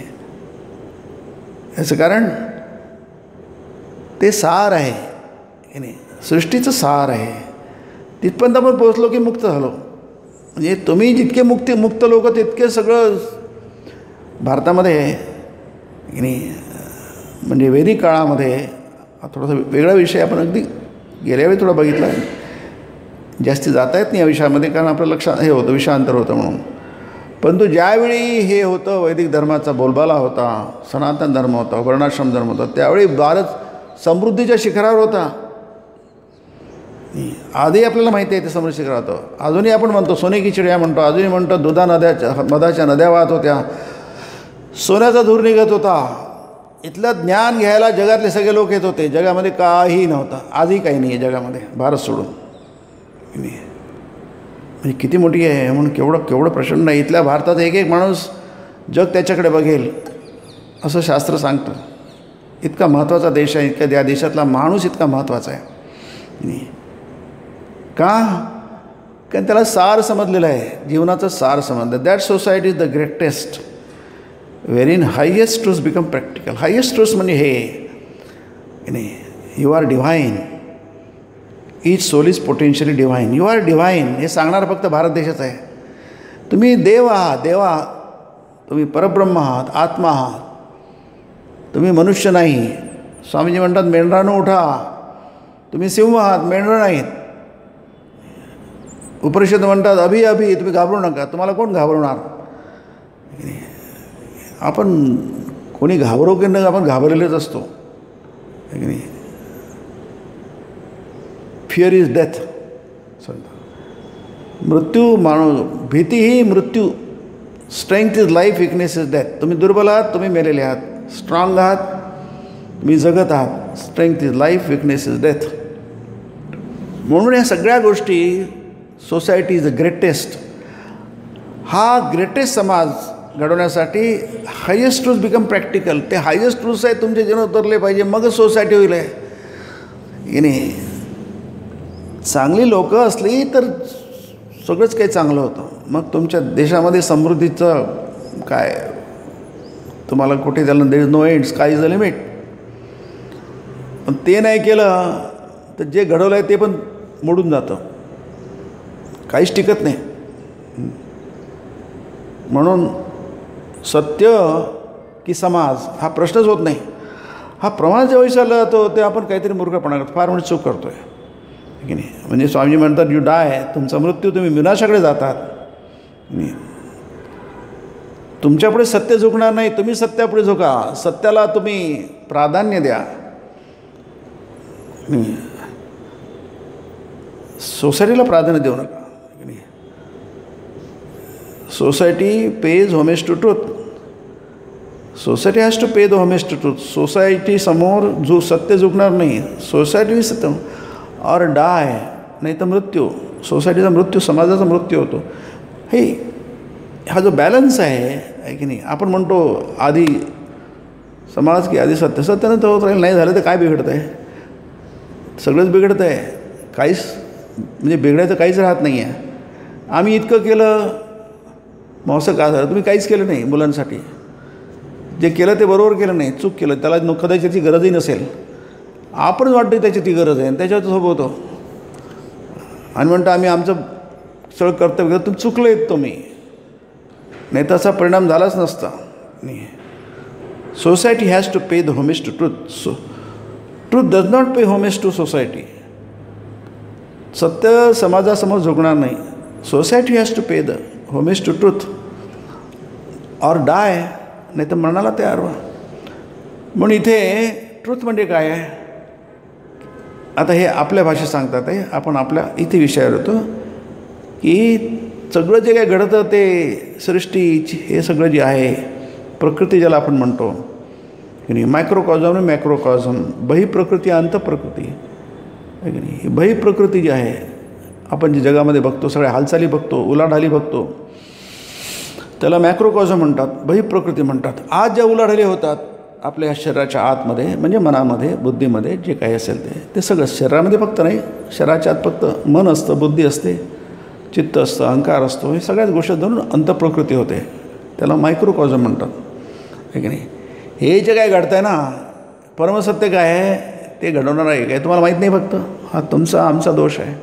याचं कारण ते सार आहे की नाही, सृष्टीचं सार आहे. तिथपर्यंत आपण पोहोचलो की मुक्त झालो. म्हणजे तुम्ही जितके मुक्त लोक तितके सगळं भारतामध्ये की नाही. म्हणजे वैदिक काळामध्ये हा थोडासा वेगळा विषय आपण अगदी गेल्या वेळी थोडा बघितला. जास्ती जाता येत नाही या विषयामध्ये, कारण आपलं लक्ष हे होतं, विषयांतर होतं म्हणून. परंतु ज्यावेळी हे होतं, वैदिक धर्माचा बोलबाला होता, सनातन धर्म होता, वर्णाश्रम धर्म होता, त्यावेळी भारत समृद्धीच्या शिखरावर होता. आधी आपल्याला माहिती आहे ते समृद्धी शिखरावर होतं. अजूनही आपण म्हणतो सोने की चिडिया म्हणतो, अजूनही म्हणतो मधाच्या नद्या वाहत होत्या, सोन्याचा धूर निघत होता. इथलं ज्ञान घ्यायला जगातले सगळे लोक येत होते. जगामध्ये काही नव्हतं, आजही काही नाही आहे जगामध्ये भारत सोडून. म्हणजे किती मोठी आहे म्हणून केवढं प्रचंड आहे. इथल्या भारतात एक माणूस जग त्याच्याकडे बघेल असं शास्त्र सांगतं. इतका महत्त्वाचा देश आहे, इतका त्या देशातला माणूस इतका महत्त्वाचा आहे. का? कारण त्याला सार समजलेलं आहे, जीवनाचं सार समजलं. That society is the greatest wherein highest truths become practical. Highest truths म्हणजे हे you are divine, each soul is potentially divine. You are divine हे सांगणार फक्त भारत देशाचं आहे. तुम्ही देव आहात, तुम्ही परब्रह्म आहात, आत्मा आहात, तुम्ही मनुष्य नाही. स्वामीजी म्हणतात मेंढरानं उठा, तुम्ही सिंह आहात, मेंढरं नाहीत. उपनिषद म्हणतात अभि तुम्ही घाबरू नका. तुम्हाला कोण घाबरवणार? आपण कोणी घाबरो की नाही, आपण घाबरलेलेच असतो. की नाही? Fear is death. मृत्यू भीती ही मृत्यू. Strength is life, weakness is death. तुम्ही दुर्बल आहात, तुम्ही मेलेले आहात. स्ट्रॉंग आहात, तुम्ही जगत आहात. Strength is life, weakness is death. म्हणून या सगळ्या गोष्टी, सोसायटी इज द ग्रेटेस्ट. हा ग्रेटेस्ट समाज घडवण्यासाठी हायेस्ट ट्रूथ बिकम प्रॅक्टिकल. ते हायेस्ट ट्रूथ्स आहे तुमच्या जीवनात उतरले पाहिजे, मगच सोसायटी होईल. की नाही? चांगली लोकं असली तर सगळंच काही चांगलं होतं. मग तुमच्या देशामध्ये समृद्धीचं काय, तुम्हाला कुठे त्याला there is no end, sky is the limit. पण ते नाही केलं तर जे घडवलं आहे ते पण मोडून जातं, काहीच टिकत नाही. म्हणून सत्य की समाज हा प्रश्नच होत नाही. हा प्रमाण जेव्हा विचारला जातो ते आपण काहीतरी मूर्खपणा करतो, फार म्हणजे चूक करतो आहे. की नाही? म्हणजे स्वामीजी म्हणतात यू डाय, तुमचा मृत्यू, तुम्ही विनाशाकडे जातात. तुमच्यापुढे सत्य झुकणार नाही, तुम्ही सत्यापुढे झुका. सत्याला तुम्ही प्राधान्य द्या. सोसायटीला प्राधान्य देऊ नका. Society pays homage to truth. Society has to pay the homage to truth. सोसायटी समोर जो सत्य झुकणार नाही. सोसायटी सत्य और डाय, नाही तर मृत्यू. सोसायटीचा मृत्यू, समाजाचा मृत्यू होतो. हे हा जो बॅलन्स आहे की नाही, आपण म्हणतो आधी समाज की आधी सत्य. सत्यानं तर होत राहील, नाही झालं तर काय बिघडतं आहे? सगळंच बिघडतं आहे. काहीच म्हणजे बिघडायचं काहीच राहत नाही आहे. आम्ही इतकं केलं मग असं का झालं? तुम्ही काहीच केलं नाही मुलांसाठी. जे केलं ते बरोबर केलं नाही, चूक केलं. त्याला कदाचित त्याची गरजही नसेल. आपण वाटतं त्याची ती गरज आहे आणि त्याच्यावर सोबत होतो आणि म्हणतो आम्ही आमचं सगळं कर्तव्य केलं. तुम्ही चुकले आहेत तुम्ही, नाही तसा परिणाम झालाच नसता. नाही. Society has to pay the homage to truth. Truth does not pay homage to society. सत्य समाजासमोर झुकणार नाही. Society has to pay the homage to truth और डाय, नाही तर मरणाला तयार व्हा. म्हणून इथे ट्रूथ म्हणजे काय आहे? आता हे आपल्या भाषेत सांगतात आहे. आपण आपल्या इथे विषयावर होतो की सगळं जे काय घडतं ते सृष्टी, हे सगळं जे आहे प्रकृती ज्याला आपण म्हणतो की नाही, मायक्रोकॉझम आणि मॅक्रोकॉझम, बहिप्रकृती अंतप्रकृती आहे की नाही. बहिप्रकृती जी आहे आपण जी जगामध्ये बघतो, सगळ्या हालचाली बघतो, उलाढाली बघतो, त्याला मॅक्रोकॉझम म्हणतात, बहिप्रकृती म्हणतात. आज ज्या उलाढाली होतात आपल्या शरीराच्या आतमध्ये, म्हणजे मनामध्ये, बुद्धीमध्ये जे काही असेल ते सगळं शरीरामध्ये फक्त नाही, शरीराच्या आत फक्त मन असतं, बुद्धी असते, चित्त असतं, अहंकार असतो, हे सगळ्याच गोष्टी धरून अंतप्रकृती होते. त्याला मायक्रोकॉझम म्हणतात आहे की नाही. हे जे काय घडतं आहे ना, परमसत्य काय आहे ते घडवणार आहे काय तुम्हाला माहीत नाही. फक्त हा तुमचा आमचा दोष आहे.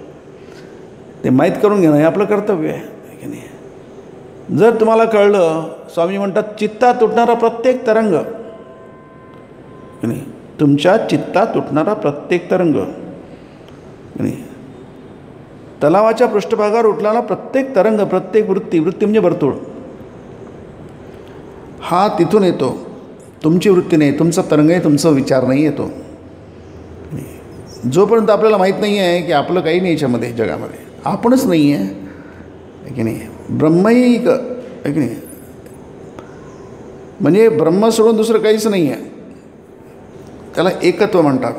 ते माहीत करून घेणं हे आपलं कर्तव्य आहे की नाही. जर तुम्हाला कळलं, स्वामी म्हणतात चित्तात उठणारा प्रत्येक तरंग नाही, तुमच्या चित्तात उठणारा प्रत्येक तरंग नाही, तलावाच्या पृष्ठभागावर उठणारा प्रत्येक तरंग, प्रत्येक वृत्ती म्हणजे वर्तुळ, हा तिथून येतो. तुमची वृत्ती नाही, तुमचा तरंग आहे, तुमचा विचार नाही येतो. जोपर्यंत आपल्याला माहीत नाही आहे की आपलं काही नाही याच्यामध्ये, जगामध्ये आपणच नाही आहे की नाही. ब्रह्मैक आहे की नाही, म्हणजे ब्रह्म सोडून दुसरं काहीच नाही आहे. त्याला एकत्व म्हणतात.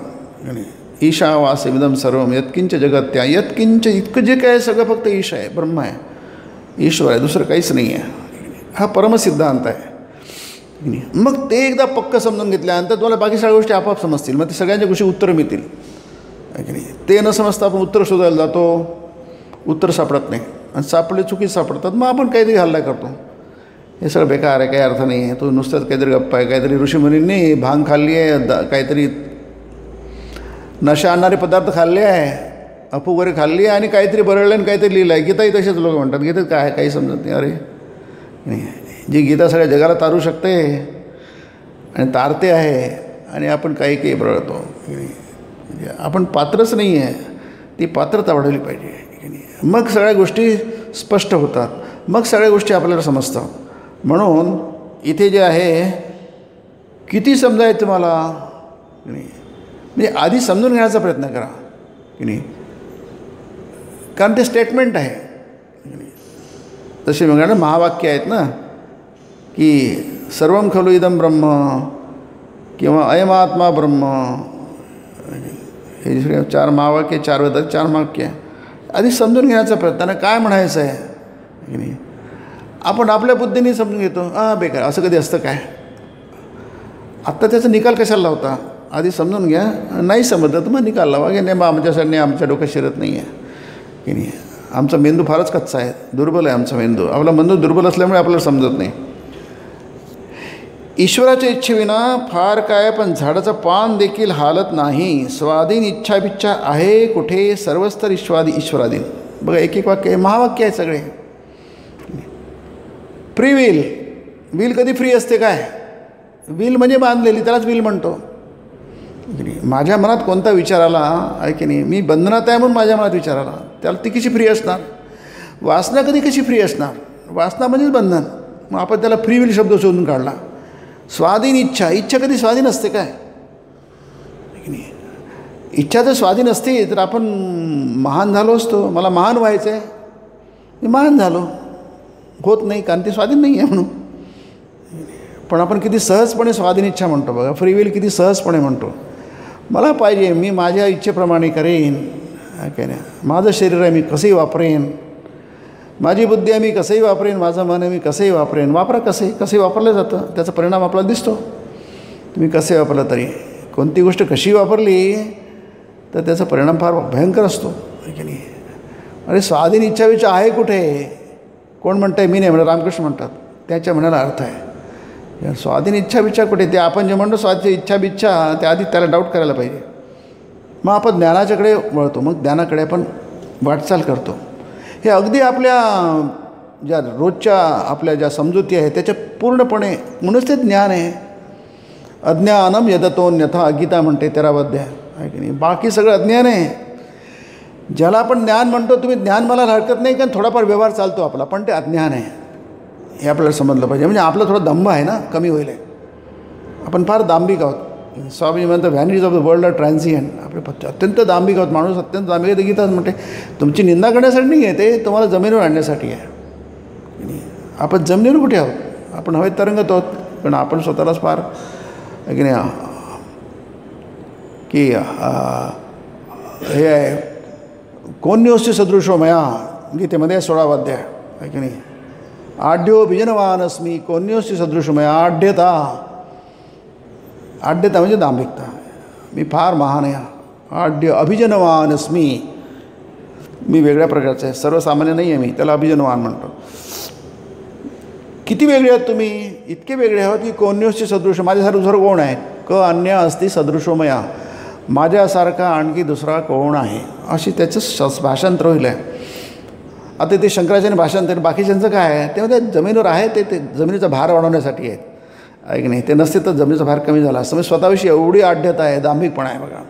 ईशावास्यमिदं सर्वं यत्किंच जगत्या यत्किंच, इतकं जे काय सगळं फक्त ईश आहे, ब्रह्म आहे, ईश्वर आहे, दुसरं काहीच नाही आहे. हा परमसिद्धांत आहे. मग ते एकदा पक्क समजून घेतल्यानंतर तुम्हाला बाकी सगळ्या गोष्टी आपोआप समजतील. मग ते सगळ्यांच्या गोष्टी उत्तरं मिळतील की नाही. ते न समजता आपण उत्तर शोधायला जातो, उत्तर सापडत नाही, आणि सापडले चुकीच सापडतात, मग आपण काहीतरी हल्ला करतो. हे सगळं बेकार आहे, काही अर्थ नाही आहे, तो नुसतंच काहीतरी गप्पा आहे, काहीतरी ऋषीमुनींनी भांग खाल्ली आहे, काहीतरी नशा आणणारे पदार्थ खाल्ले आहे, अफू वगैरे खाल्ली आहे, आणि काहीतरी बरळलं आणि काहीतरी लिहिलं आहे. गीताही तसेच लोक म्हणतात. गीतेत काय आहे काही समजत नाही. अरे नाही, जी गीता सगळ्या जगाला तारू शकते आणि तारते आहे, आणि आपण काही काही बरळतो. आपण पात्रच नाही आहे, ती पात्रता वाढवली पाहिजे. मग सगळ्या गोष्टी स्पष्ट होतात, मग सगळ्या गोष्टी आपल्याला समजतात. म्हणून इथे जे आहे किती समजायचं मला म्हणजे आधी समजून घेण्याचा प्रयत्न करा की नाही, कारण ते स्टेटमेंट आहे. तसे बघा ना, महावाक्य आहेत ना की सर्वं खलु इदं ब्रह्म किंवा अयमात्मा ब्रह्म, हे सगळे 4 महावाक्य, 4 वेदात 4 वाक्य. आधी समजून घेण्याचा प्रयत्न, काय म्हणायचं आहे की नाही. आपण आपल्या बुद्धीने समजून घेतो, बेकार, असं कधी असतं काय. आत्ता त्याचा निकाल कशाला लावता, आधी समजून घ्या. नाही समजलं तर मग निकाल लावा की नाही बा आमच्यासाठी आमच्या डोक्यात शिरत नाही आहे की नाही. आमचा मेंदू फारच कच्चा आहे, दुर्बल आहे आमचा मेंदू. आपला मेंदू दुर्बल असल्यामुळे आपल्याला समजत नाही. ईश्वराच्या इच्छेविना फार काय, पण झाडाचं पान देखील हालत नाही. स्वाधीन इच्छाभिच्छा आहे कुठे, सर्वस्तर ईश्वराधीन. बघा, एक एक वाक्य, महावाक्य आहे सगळे. फ्री विल, विल कधी फ्री असते काय. विल म्हणजे बांधलेली, त्यालाच विल म्हणतो. माझ्या मनात कोणता विचार आला आहे की नाही, मी बंधनात आहे म्हणून माझ्या मनात विचार आला, त्याला ती कशी फ्री असणार. वासना कधी कशी फ्री असणार, वासना म्हणजेच बंधन. मग आपण त्याला फ्री विल शब्द शोधून काढला. स्वाधीन इच्छा, इच्छा कधी स्वाधीन असते काय की नाही. इच्छा जर स्वाधीन असते तर आपण महान झालो असतो. मला महान व्हायचं आहे, मी महान झालो. होत नाही कारण ते स्वाधीन नाही आहे म्हणून. पण आपण किती सहजपणे स्वाधीन इच्छा म्हणतो बघा, फ्री विल किती सहजपणे म्हणतो. मला पाहिजे, मी माझ्या इच्छेप्रमाणे करेन काय नाही. माझं शरीर आहे, मी कसंही वापरेन. माझी बुद्धी आहे, मी कसंही वापरेन. माझं मन आहे, मी कसंही वापरेन. वापरा कसंही वापरलं जातं, त्याचा परिणाम आपल्याला दिसतो. तुम्ही कसे वापरलं तरी, कोणती गोष्ट कशी वापरली तर त्याचा परिणाम फार भयंकर असतो की नाही. अरे स्वाधीन इच्छाविच्छा आहे कुठे, कोण म्हणतं आहे, मी नाही म्हणत, रामकृष्ण म्हणतात. त्याच्या म्हणायला अर्थ आहे स्वाधीन इच्छाविच्छा कुठे. ते आपण जे म्हणतो स्वाधीन इच्छाविच्छा, त्या आधी त्याला डाऊट करायला पाहिजे. मग आपण ज्ञानाच्याकडे वळतो, मग ज्ञानाकडे आपण वाटचाल करतो. हे अगदी आपल्या ज्या रोजच्या आपल्या ज्या समजुती आहेत त्याच्या पूर्णपणे, म्हणूनच ते ज्ञान आहे. अज्ञानम यदतोन्यथा, गीता म्हणते 13वा अध्याय आहे की नाही. बाकी सगळं अज्ञान आहे. ज्याला आपण ज्ञान म्हणतो, तुम्ही ज्ञान मला हरकत नाही, कारण थोडाफार व्यवहार चालतो आपला, पण ते अज्ञान आहे हे आपल्याला समजलं पाहिजे. म्हणजे आपला थोडा दंभ आहे ना, कमी होईल. आपण फार दांभिक आहोत. स्वामी म्हणतात vanities of the world are transient. आपले अत्यंत दांभिक आहोत. माणूस अत्यंत दांभिक आहे. गीता म्हणते तुमची निंदा करण्यासाठी नाही आहे, ते तुम्हाला जमिनीवर आणण्यासाठी आहे. आपण जमिनीवर कुठे आहोत, आपण हवेत तरंगत आहोत. पण आपण स्वतःलाच फार की नाही की हे आहे, कोण्योस्ति सदृशो मया, गीतेमध्ये 16वा अध्याय आहे की नाही. आढ्यो अभिजनवान अस्मी कोण्योस्ति सदृशो मया. आढ्यता म्हणजे दांभिकता. मी फार महान आहे. आढ्य अभिजनवान अस्मी, मी वेगळ्या प्रकारचं आहे, सर्वसामान्य नाही आहे मी, त्याला अभिजनवान म्हणतो. किती वेगळे आहात तुम्ही, इतके वेगळे आहात की कोण्योस्ति सदृश, माझ्यासारखं दुसरं कोण आहे. क अन्य अस्ति सदृशो मया, माझ्यासारखा आणखी दुसरा कोण आहे. अशी त्याचं भाषांतर होईल आहे. आता ते शंकराचार्य भाषांतर, बाकीच्यांचं काय आहे, ते म्हणजे जमिनीवर आहे, ते जमिनीचा भार वाढवण्यासाठी आहेत आहे की नाही. ते नसते तर जमिनीचा भार कमी झाला असतं. म्हणजे स्वतःविषयी एवढी आढ्यता आहे, दांभिकपणा आहे बघा.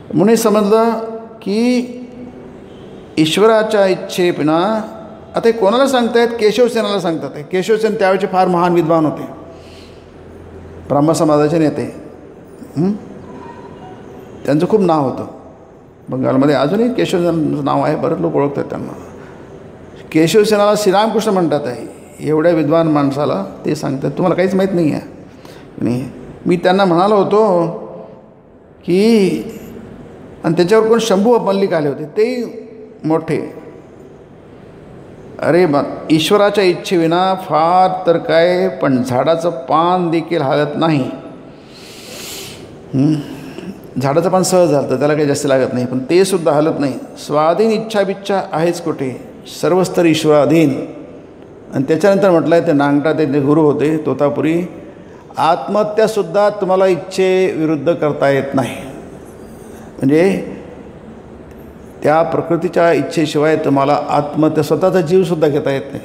म्हणून हे समजलं की ईश्वराच्या इच्छेपिना. आता हे कोणाला सांगतायत, केशवसेनाला सांगतात. आहे केशवसेन त्यावेळेचे फार महान विद्वान होते, ब्राह्मण समाजाचे नेते. त्यांचं खूप नाव होतं बंगालमध्ये. अजूनही केशवसेनाचं नाव आहे, बरेच लोक ओळखतात त्यांना. केशवसेनाला श्रीरामकृष्ण म्हणतात आहे. एवढ्या विद्वान माणसाला ते सांगतात, तुम्हाला काहीच माहीत नाही आहे. आणि मी त्यांना म्हणालो होतो की, आणि त्याच्यावर कोण शंभू मल्लिक आले होते, तेही मोठे. अरे ईश्वराच्या इच्छेविना फार तर काय, पण झाडाचं पान देखील हालत नाही. झाडाचं पान सहज हलतं, त्याला काही जास्त लागत नाही, पण ते सुद्धा हलत नाही. स्वाधीन इच्छा बिच्छा आहेच कुठे, सर्वस्तर ईश्वराधीन. आणि त्याच्यानंतर म्हटलं आहे, ते नांगटा ते गुरु होते तोतापुरी, आत्महत्यासुद्धा तुम्हाला इच्छेविरुद्ध करता येत नाही. म्हणजे त्या प्रकृतीच्या इच्छेशिवाय तुम्हाला आत्महत्या, स्वतःचा जीवसुद्धा घेता येत नाही.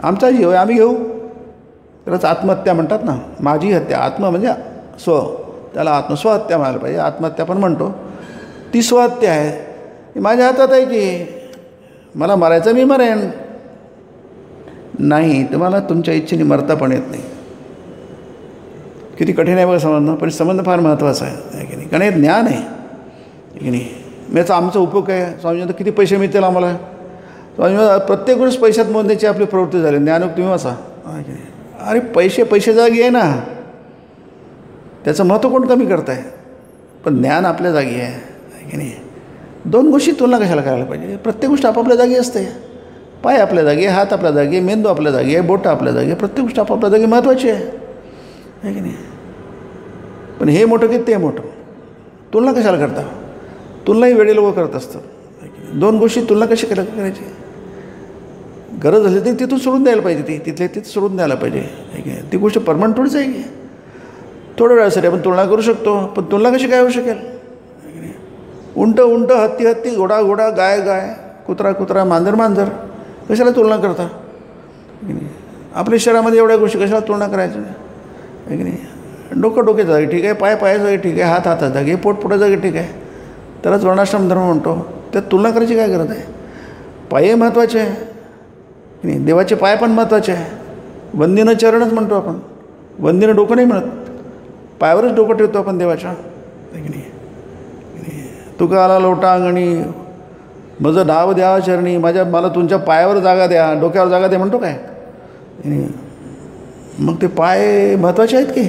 आमचा जीव आहे, आम्ही घेऊ, त्यालाच आत्महत्या म्हणतात ना. माझी हत्या, आत्म म्हणजे स्व, त्याला स्वहत्या म्हणायला पाहिजे. आत्महत्या पण म्हणतो, ती स्वहत्या आहे. माझ्या हातात आहे की मला मरायचं, मी मरेन. नाही, तुम्हाला तुमच्या इच्छेने मरता पण येत नाही. किती कठीण आहे बघा समजणं, पण संबंध फार महत्त्वाचा आहे की नाही, कारण हे ज्ञान आहे की नाही. याचा आमचा उपयोग आहे. स्वामीजी किती पैसे मिळतील आम्हाला, स्वामी प्रत्येक गोष्ट पैशात मोजण्याची आपली प्रवृत्ती झाली. ज्ञानोग तुम्ही वाचा. अरे पैसे जागी आहे ना, त्याचं महत्त्व कोण कमी करत आहे, पण ज्ञान आपल्या जागी आहे की नाही. दोन गोष्टी तुलना कशाला करायला पाहिजे. प्रत्येक गोष्ट आपापल्या जागी असते. पाय आपल्या जागी आहे, हात आपल्या जागी आहे, मेंदू आपल्या जागी आहे, बोटं आपल्या जागी आहे. प्रत्येक गोष्ट आपापल्या जागी महत्त्वाची आहे की नाही. पण हे मोठं की ते मोठं, तुलना कशाला करता. तुलनाही वेळे लोक करत असतात. दोन गोष्टी तुलना कशी करायची. गरज झाली तरी तिथून सोडून द्यायला पाहिजे, तिथले तिथं सोडून द्यायला पाहिजे. ती गोष्ट परमनंट थोडीच आहे की. थोड्या वेळासाठी आपण तुलना करू शकतो, पण तुलना कशी काय होऊ शकेल. उंट हत्ती घोडा गाय कुत्रा मांजर कशाला तुलना करता. आपल्या शरीरामध्ये एवढ्या गोष्टी कशाला तुलना करायच्या आहे की नाही. डोक्याच्या जागी ठीक आहे, पायाच्या जागी ठीक आहे, हाताच्या जागी, पोटाच्या जागी ठीक आहे. त्यालाच वर्णाश्रम धर्म म्हणतो. त्यात तुलना करायची काय गरज आहे. पाय महत्त्वाचे आहे की नाही. देवाचे पाय पण महत्त्वाचे आहे. वंदीनं चरणच म्हणतो आपण, वंदीनं डोकं नाही म्हणत, पायावरच डोकं ठेवतो आपण देवाच्या की नाही. तुका आला लोटा अंगणी, माझं नाव द्या चरणी, मला तुमच्या पायावर जागा द्या, डोक्यावर जागा द्या म्हणतो काय. मग ते पाय महत्त्वाचे आहेत की.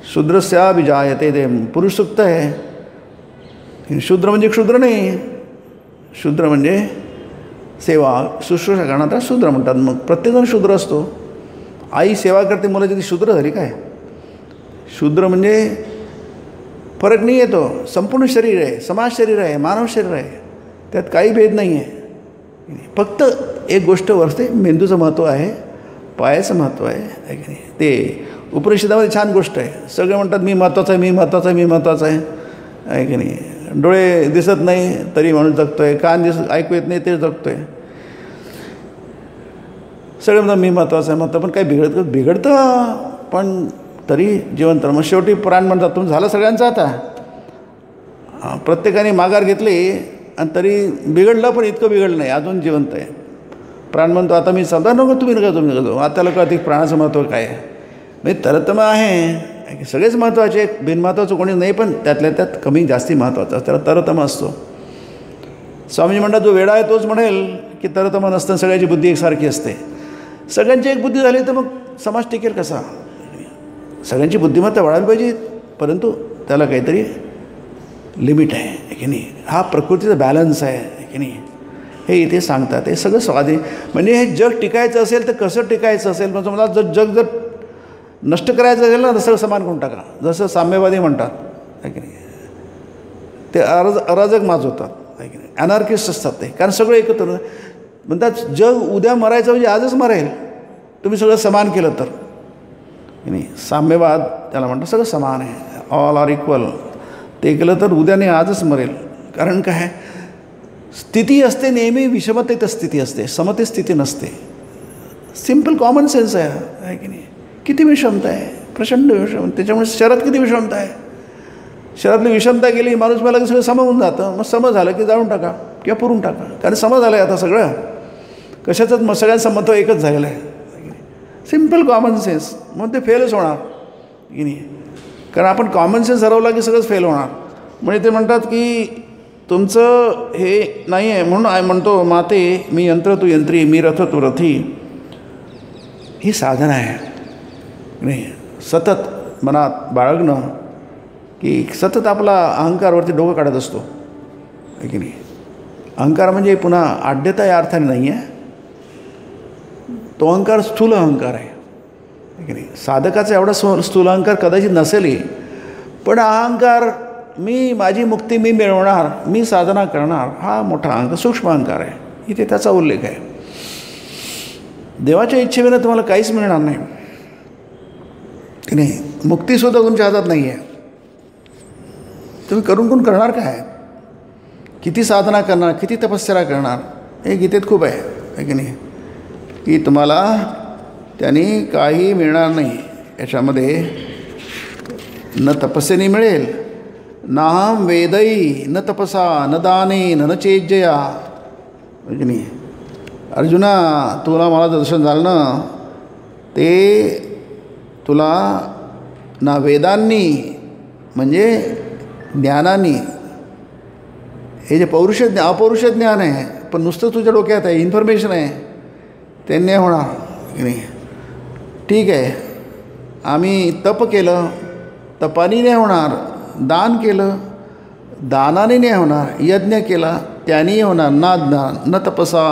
शूद्रस्या विजायते, ते पुरुष सूक्त आहे. शूद्र म्हणजे क्षुद्र नाही, शूद्र म्हणजे सेवा शुश्रूषा करणारा शूद्र म्हणतात. मग प्रत्येकजण शूद्र असतो. आई सेवा करते मुलाची, ती शूद्र झाली काय. शूद्र म्हणजे फरक नाही येतो. संपूर्ण शरीर आहे, समाज शरीर आहे, मानव शरीर आहे, त्यात काही भेद नाही आहे. फक्त एक गोष्ट वरते, मेंदूचं महत्त्व आहे, पायाचं महत्त्व आहे की नाही. ते उपनिषदामध्ये छान गोष्ट आहे. सगळे म्हणतात मी महत्त्वाचं आहे की नाही. डोळे दिसत नाही तरी माणूस जगतो आहे, कान ऐकू येत नाही ते जगतो आहे. सगळे म्हणतात मी महत्त्वाचं आहे, पण काही बिघडतं पण तरी जिवंत. मग शेवटी प्राण म्हणतात तुम्ही झालं सगळ्यांचं आता. प्रत्येकाने माघार घेतली आणि तरी बिघडलं, पण इतकं बिघडलं नाही, अजून जिवंत आहे. प्राण म्हणतो आता मी समजा नको तुम्ही नका आता त्याला कळते प्राणाचं महत्त्व काय आहे. म्हणजे तरतम आहे, सगळेच महत्त्वाचे, बिनमहत्त्वाचं कोणी नाही, पण त्यातल्या त्यात कमी जास्ती महत्त्वाचं त्याला तरतम असतो. स्वामीजी म्हणतात जो वेडा आहे तोच म्हणेल की तरतम नसतं, सगळ्याची बुद्धी एकसारखी असते. सगळ्यांची एक बुद्धी झाली तर मग समाज टिकेल कसा. सगळ्यांची बुद्धिमत्ता वाढायला पाहिजे, परंतु त्याला काहीतरी लिमिट आहे की नाही. हा प्रकृतीचा बॅलन्स आहे की नाही, हे इथे सांगतात. हे सगळं स्वाधीन. म्हणजे हे जग टिकायचं असेल तर कसं टिकायचं असेल, म्हणजे मला जग जर नष्ट करायचं असेल ना तर सगळं समान करून टाका, जसं साम्यवादी म्हणतात आहे की नाही. ते अराजक माजवतात आहे की नाही, अनार्किस्ट असतात ते. कारण सगळं एकत्र म्हणतात जग उद्या मरायचं म्हणजे आजच मरेल, तुम्ही सगळं समान केलं तर नाही. साम्यवाद त्याला म्हणतात सगळं समान आहे, ऑल आर इक्वल. ते केलं तर उद्या नाही आजच मरेल. कारण काय, स्थिती असते नेहमी विषमतेत स्थिती असते, समतेत स्थिती नसते. सिम्पल कॉमन सेन्स आहे की नाही. किती विषमता आहे, प्रचंड विषम. त्याच्यामुळे शहरात किती विषमता आहे. शहरातली विषमता गेली, माणूस मला सगळं सम होऊन जातं. मग सम झालं की जाळून टाका किंवा पुरून टाका, कारण सम झालं आहे आता सगळं. कशाचंच मग सगळ्यांचं महत्त्व एकच झालेलं आहे. Simple common sense. मग ते फेलच होणार की नाही, कारण आपण कॉमन सेन्स हरवला की सगळंच फेल होणार. म्हणजे ते म्हणतात की तुमचं हे नाही आहे, म्हणून म्हणतो माते मी यंत्र तू यंत्री, मी रथ तू रथी. ही साधना आहे. नाही सतत मनात बाळगणं की सतत आपला अहंकारवरती डोकं काढत असतो आहे की नाही. अहंकार म्हणजे पुन्हा आढ्यता या अर्थाने नाही आहे. तो अहंकार स्थूल अहंकार आहे की नाही. साधकाचा एवढा स्थूल अहंकार कदाचित नसेलही, पण अहंकार मी माझी मुक्ती मी मिळवणार, मी साधना करणार, हा मोठा अहंकार सूक्ष्म अहंकार आहे. इथे त्याचा उल्लेख आहे. देवाच्या इच्छेविना तुम्हाला काहीच मिळणार नाही की नाही. मुक्तीसुद्धा तुमच्या हातात नाही आहे. तुम्ही करून करणार काय? किती साधना करणार, किती तपश्चर्या करणार? हे गीतेत खूप आहे की नाही, की तुम्हाला त्यांनी काही मिळणार नाही. याच्यामध्ये न तपस्येने मिळेल, नाहम वेदै न तपसा न दानेन न चेज्जया. की नाही अर्जुना, तुला मला दर्शन झालं ना, ते तुला ना वेदांनी म्हणजे ज्ञानाने, हे जे अपौरुष ज्ञान आहे पण नुसतं तुझ्या डोक्यात आहे, इन्फॉर्मेशन आहे, ते नाही होणार की नाही. ठीक आहे, आम्ही तप केलं, तपानी नाही होणार. दान केलं, दानाने नाही होणार. यज्ञ केला, त्यानेही होणार. ना ज्ञान न तपसा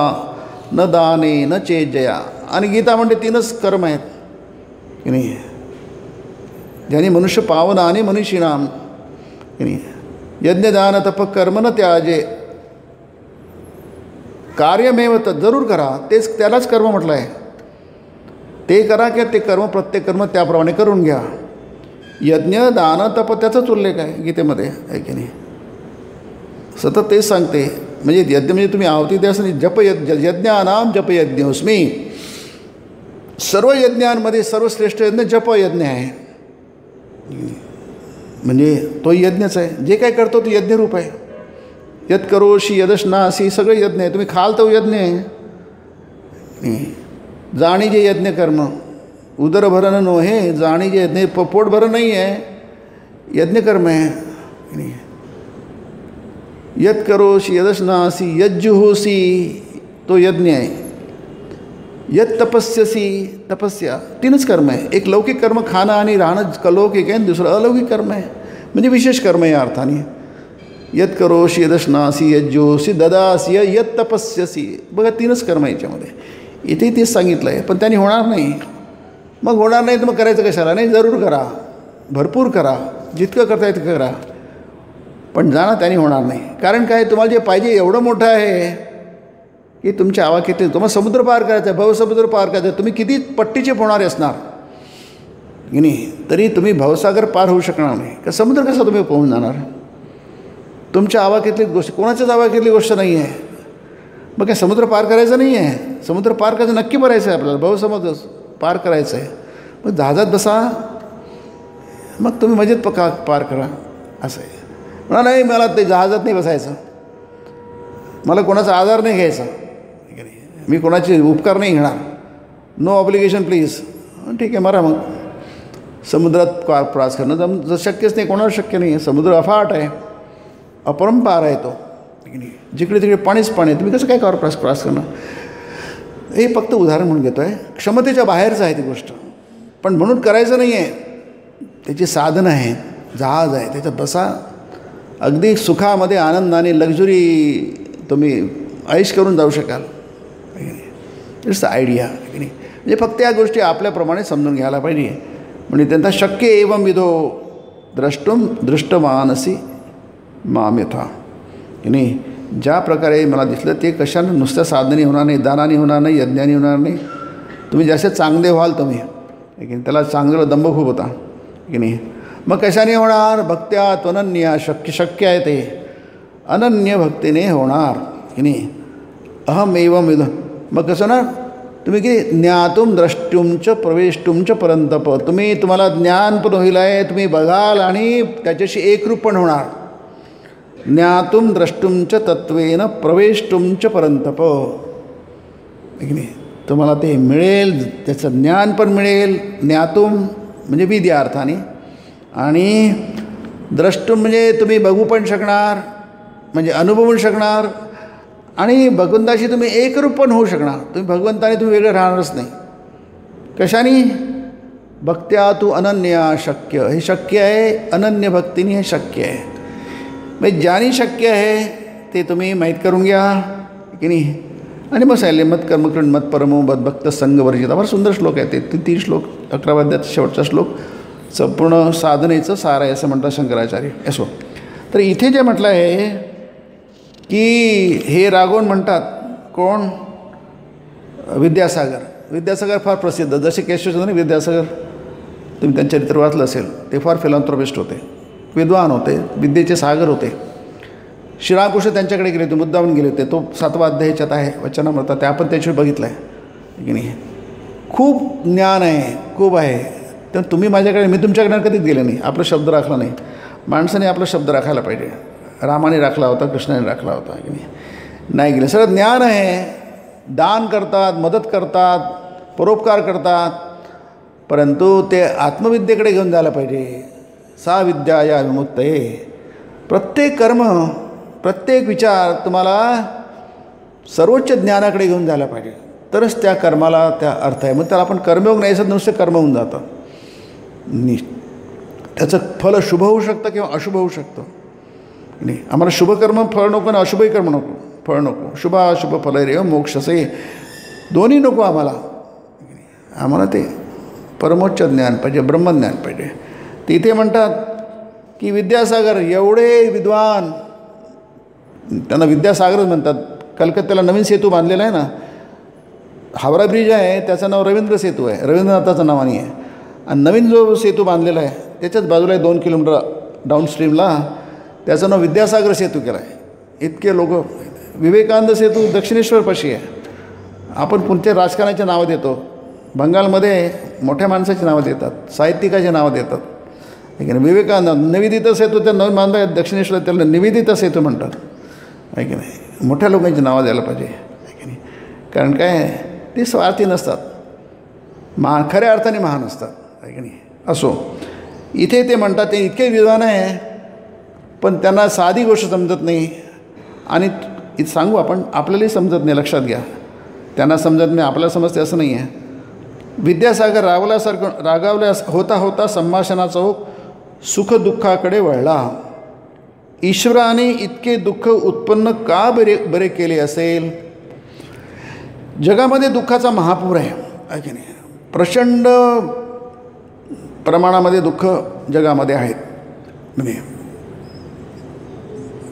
न दाने न चेज्जया. आणि गीता म्हणते 3च कर्म आहेत की नाही, ज्याने मनुष्य पावन आणि मनुष्यनाम की नाही. यज्ञ दान तप कर्म न त्याजे, कार्यमेव तर जरूर करा, तेच त्यालाच कर्म म्हटलं आहे. ते करा की ते कर्म, प्रत्येक कर्म त्याप्रमाणे करून घ्या. यज्ञ दान तप त्याचाच उल्लेख आहे गीतेमध्ये आहे की नाही. सतत तेच सांगते. म्हणजे यज्ञ म्हणजे तुम्ही आहुती द्या असं, जप यज्ञानाम जप यज्ञोस्मी. सर्व यज्ञांमध्ये सर्वश्रेष्ठ यज्ञ जपयज्ञ आहे. म्हणजे तो यज्ञच आहे. जे काय करतो तो यज्ञरूप आहे. यत करोशी यदशनासी सगळे यज्ञ आहे. तुम्ही खाल तो यज्ञ आहे. जाणी जे यज्ञ कर्म उदर भरण नोहे, जाणी जे यज्ञ पोट भरण नाही आहे, यज्ञ कर्म आहे. यत करोशी यदशनासी यज्जुहोसी तो यज्ञ आहे. यत तपस्यसी तपस्या, 3च कर्म आहे. एक लौकिक कर्म खाणं आणि राहणं लौकिक आहे, दुसरं अलौकिक कर्म आहे म्हणजे विशेष कर्म या अर्थाने. यत करोशी यदशनासी यज्जोसी ददासी यत तपस्यसी. बघा 3च कर्म याच्यामध्ये. इथे तेच सांगितलं आहे. पण त्यांनी होणार नाही. मग होणार नाही तर मग करायचं कशाला? नाही, जरूर करा, भरपूर करा, जितकं करता येतं करा, पण जाणं त्यांनी होणार नाही. कारण काय, तुम्हाला जे पाहिजे एवढं मोठं आहे की तुमच्या आवाक्यातील, तुम्हाला समुद्र पार करायचा आहे, भवसमुद्र पार करायचा आहे. तुम्ही किती पट्टीचे पोहणारे असणार की नाही, तरी तुम्ही भवसागर पार होऊ शकणार नाही. का समुद्र कसा तुम्ही पोहून जाणार? तुमच्या आवाक्यातली गोष्ट कोणाच्याच आवाक्यातली गोष्ट नाही आहे. मग काय समुद्र पार करायचं नाही आहे? समुद्र पार करायचं नक्की करायचं आहे आपल्याला, भवसमुद्र पार करायचं आहे. मग जहाजात बसा, मग तुम्ही मजेत पार करा असं आहे. म्हणा नाही, मला ते जहाजात नाही बसायचं, मला कोणाचा आधार नाही घ्यायचा, मी कोणाचे उपकार नाही घेणार, नो ऑब्लिगेशन प्लीज. ठीक आहे, मरा. मग समुद्रात क्रॉस करणं शक्यच नाही, कोणाला शक्य नाही. समुद्र अफाट आहे, अपरंपार आहे तो. जिकडे तिकडे पाणीच पाणी आहे. तुम्ही कसं काय क्रॉस करणं? हे फक्त उदाहरण म्हणून घेतो आहे. क्षमतेच्या बाहेरचं आहे ती गोष्ट, पण म्हणून करायचं नाही आहे. त्याची साधनं आहे, जहाज आहे, त्याच्यात बसा, अगदी सुखामध्ये आनंदाने लक्झुरी तुम्ही ऐश करून जाऊ शकाल. इट्स द आयडिया की नाही. म्हणजे फक्त या गोष्टी आपल्याप्रमाणे समजून घ्यायला पाहिजे. म्हणजे त्यांना शक्य एवं विधो द्रष्टुम दृष्टमानसी माम यथा की नाही. ज्या प्रकारे मला दिसलं ते कशानं, नुसत्या साधनाने होणार नाही, दानाने होणार नाही, यज्ञाने होणार नाही. तुम्ही जास्त चांगले व्हाल तुम्ही की त्याला चांगलं दंभ खूप होता की नाही. मग कशाने होणार? भक्त्या त्वनन्या, शक्य आहे ते अनन्य भक्तीने होणार की नाही. अहम एवं विध. मग कसं ना, तुम्ही की ज्ञातुम द्रष्टुमच प्रवेष्टुमच परंतप. तुम्हाला ज्ञान पण होईल आहे, तुम्ही बघाल आणि त्याच्याशी एकरूप पण होणार. ज्ञातुम द्रष्टुमच तत्वेन प्रवेष्टुमच परंतप की नाही. तुम्हाला ते मिळेल, त्याचं ज्ञान पण मिळेल. ज्ञातुम म्हणजे विध या अर्थाने, आणि द्रष्टुम म्हणजे तुम्ही बघू पण शकणार, म्हणजे अनुभवू शकणार, आणि भगवंताशी तुम्ही एकरूप पण होऊ शकणार. तुम्ही भगवंताने तुम्ही वेगळं राहणारच नाही. कशाने? भक्त्या तू अनन्या शक्य, हे शक्य आहे. अनन्य भक्तीने हे शक्य आहे. म्हणजे ज्याने शक्य आहे ते तुम्ही माहीत करून घ्या की नाही. आणि मग सांगितले मत कर्मकृण मत परमो मद्भक्त संग वर्जिता. फार सुंदर श्लोक आहे ते 3 श्लोक 11व्या अध्यायाचा शेवटचा श्लोक संपूर्ण साधनेचं सार आहे असं म्हणतात शंकराचार्य. असो, तर इथे जे म्हटलं आहे की हे रागवून म्हणतात कोण, विद्यासागर. विद्यासागर फार प्रसिद्ध, जसे केशवचंद्र विद्यासागर तुम्ही त्यांचं चरित्र वाचलं असेल. ते फार फिलॉन्थ्रोपिस्ट होते, विद्वान होते, विद्येचे सागर होते. श्रीरामकृष्ण त्यांच्याकडे गेले होते, मुद्दामून गेले होते. तो 7वा अध्यायाच्यात आहे वचनामृता, ते आपण त्याच्यावर बघितलं आहे की नाही. खूप ज्ञान आहे, खूप आहे. तर तुम्ही माझ्याकडे, मी तुमच्याकडे कधीच गेले नाही, आपला शब्द राखला नाही. माणसाने आपला शब्द राखायला पाहिजे. रामाने राखला होता, कृष्णाने राखला होता की नाही गेले. सगळं ज्ञान आहे. दान करतात, मदत करतात, परोपकार करतात, परंतु ते आत्मविद्येकडे घेऊन जायला पाहिजे. सा विद्या या विमुक्तये. प्रत्येक कर्म, प्रत्येक विचार तुम्हाला सर्वोच्च ज्ञानाकडे घेऊन जायला पाहिजे, तरच त्या कर्माला त्या अर्थ आहे. मग त्याला आपण कर्मयोग नाही असं नुसतं कर्म होऊन जातं. त्याचं फल शुभ होऊ शकतं किंवा अशुभ होऊ शकतं नाही. आम्हाला शुभकर्म फळ नको आणि अशुभही कर्म नको, फळ नको. शुभ अशुभ फल रे मोक्षसे, दोन्ही नको आम्हाला. आम्हाला ते परमोच्च ज्ञान पाहिजे, ब्रह्मज्ञान पाहिजे. तिथे म्हणतात की विद्यासागर एवढे विद्वान, त्यांना विद्यासागरच म्हणतात. कलकत्त्याला नवीन सेतू बांधलेला आहे ना, हावरा ब्रिज आहे, त्याचं नाव रवींद्र सेतू आहे, रवींद्रनाथाचं नावाने आहे. आणि नवीन जो सेतू बांधलेला आहे त्याच्याच बाजूला आहे 2 किलोमीटर डाऊनस्ट्रीमला, त्याचं नाव विद्यासागर सेतू केला आहे. इतके लोक. विवेकानंद सेतू दक्षिणेश्वरपाशी आहे. आपण कोणत्या राजकारणाची नावं देतो, बंगालमध्ये मोठ्या माणसाची नावं देतात, साहित्यिकाची नावं देतात. आहे की नाही. विवेकानंद निवेदिता सेतू त्या नवीन बांधला दक्षिणेश्वर, त्याला निवेदिता सेतू म्हणतात. आहे की नाही. मोठ्या लोकांची नावं द्यायला पाहिजे. आहे की नाही. कारण काय, ते स्वार्थी नसतात, खऱ्या अर्थाने महान असतात. आहे की नाही. असो, इथे ते म्हणतात ते इतके विद्वान आहे पण त्यांना साधी गोष्ट समजत नाही. आणि सांगू आपण, आपल्यालाही समजत नाही, लक्षात घ्या. त्यांना समजत नाही, आपल्याला समजते असं नाही आहे. विद्यासागर रागावल्या होता होता संभाषणाचा ओघ सुखदुःखाकडे वळला. ईश्वराने इतके दुःख उत्पन्न का बरे केले असेल. जगामध्ये दुःखाचा महापूर आहे की नाही. प्रचंड प्रमाणामध्ये दुःख जगामध्ये आहेत. म्हणजे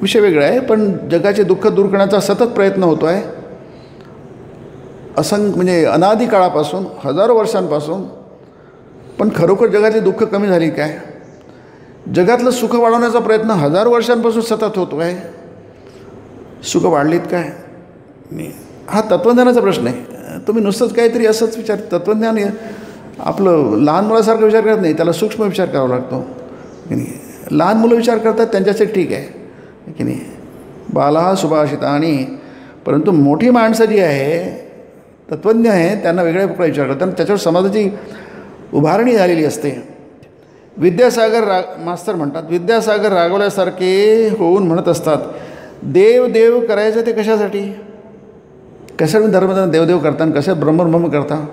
विषय वेगळा आहे, पण जगाचे दुःख दूर करण्याचा सतत प्रयत्न होतो आहे. म्हणजे अनादी काळापासून, हजारो वर्षांपासून. पण खरोखर जगातली दुःख कमी झाली काय? जगातलं सुख वाढवण्याचा प्रयत्न हजारो वर्षांपासून सतत होतो आहे. सुख वाढलीत काय? हा तत्त्वज्ञानाचा प्रश्न आहे. तुम्ही नुसतंच काहीतरी असंच विचार, तत्त्वज्ञान आपलं लहान मुलासारखं विचार करत नाही, त्याला सूक्ष्म विचार करावा लागतो की नाही. लहान मुलं विचार करतात त्यांच्यासाठी ठीक आहे की नाही, बाला सुभाषितानी. परंतु मोठी माणसं जी आहे, तत्त्वज्ञ आहे, त्यांना वेगळ्या प्रकारे विचार करतात, त्याच्यावर समाजाची उभारणी झालेली असते. विद्यासागर मास्तर म्हणतात, विद्यासागर रागवल्यासारखे होऊन म्हणत असतात, देव देव करायचं ते कशासाठी? कशासाठी धर्मदान देवदेव करताना, कशा ब्रह्म करता?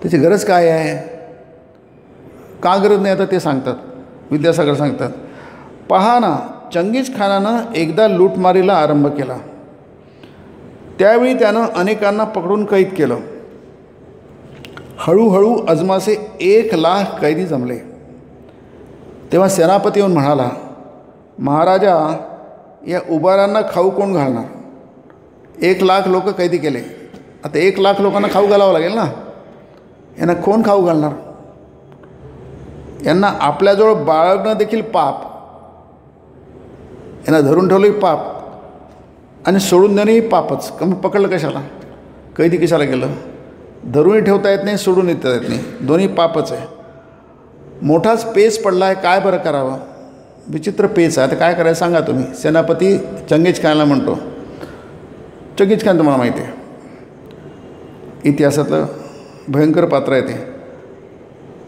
त्याची गरज काय आहे? का गरज नाही आता ते सांगतात. विद्यासागर सांगतात, पहा ना, चंगीज खानानं एकदा लूटमारीला आरंभ केला. त्यावेळी त्यानं अनेकांना पकडून कैद केलं. हळूहळू अजमासे 1,00,000 कैदी जमले. तेव्हा सेनापती येऊन म्हणाला, महाराजा, या उबारांना खाऊ कोण घालणार? 1,00,000 लोक कैदी केले, आता 1,00,000 लोकांना खाऊ घालावं लागेल ना. यांना कोण खाऊ घालणार? यांना आपल्याजवळ बाळगणं देखील पाप, यांना धरून ठेवलंही पाप आणि सोडून देणंही पापच. कमी पकडलं कशाला? कैदी कशाला केलं? धरूनही ठेवता येत नाही, सोडून येता येत नाही, दोन्ही पापच आहे. मोठाच पेच पडला आहे, काय बरं करावं? विचित्र पेच आहे, आता काय करायचं सांगा तुम्ही. सेनापती चंगीज खानला म्हणतो. चंगीज खान तुम्हाला माहिती आहे, इतिहासातलं भयंकर पात्र आहे ते.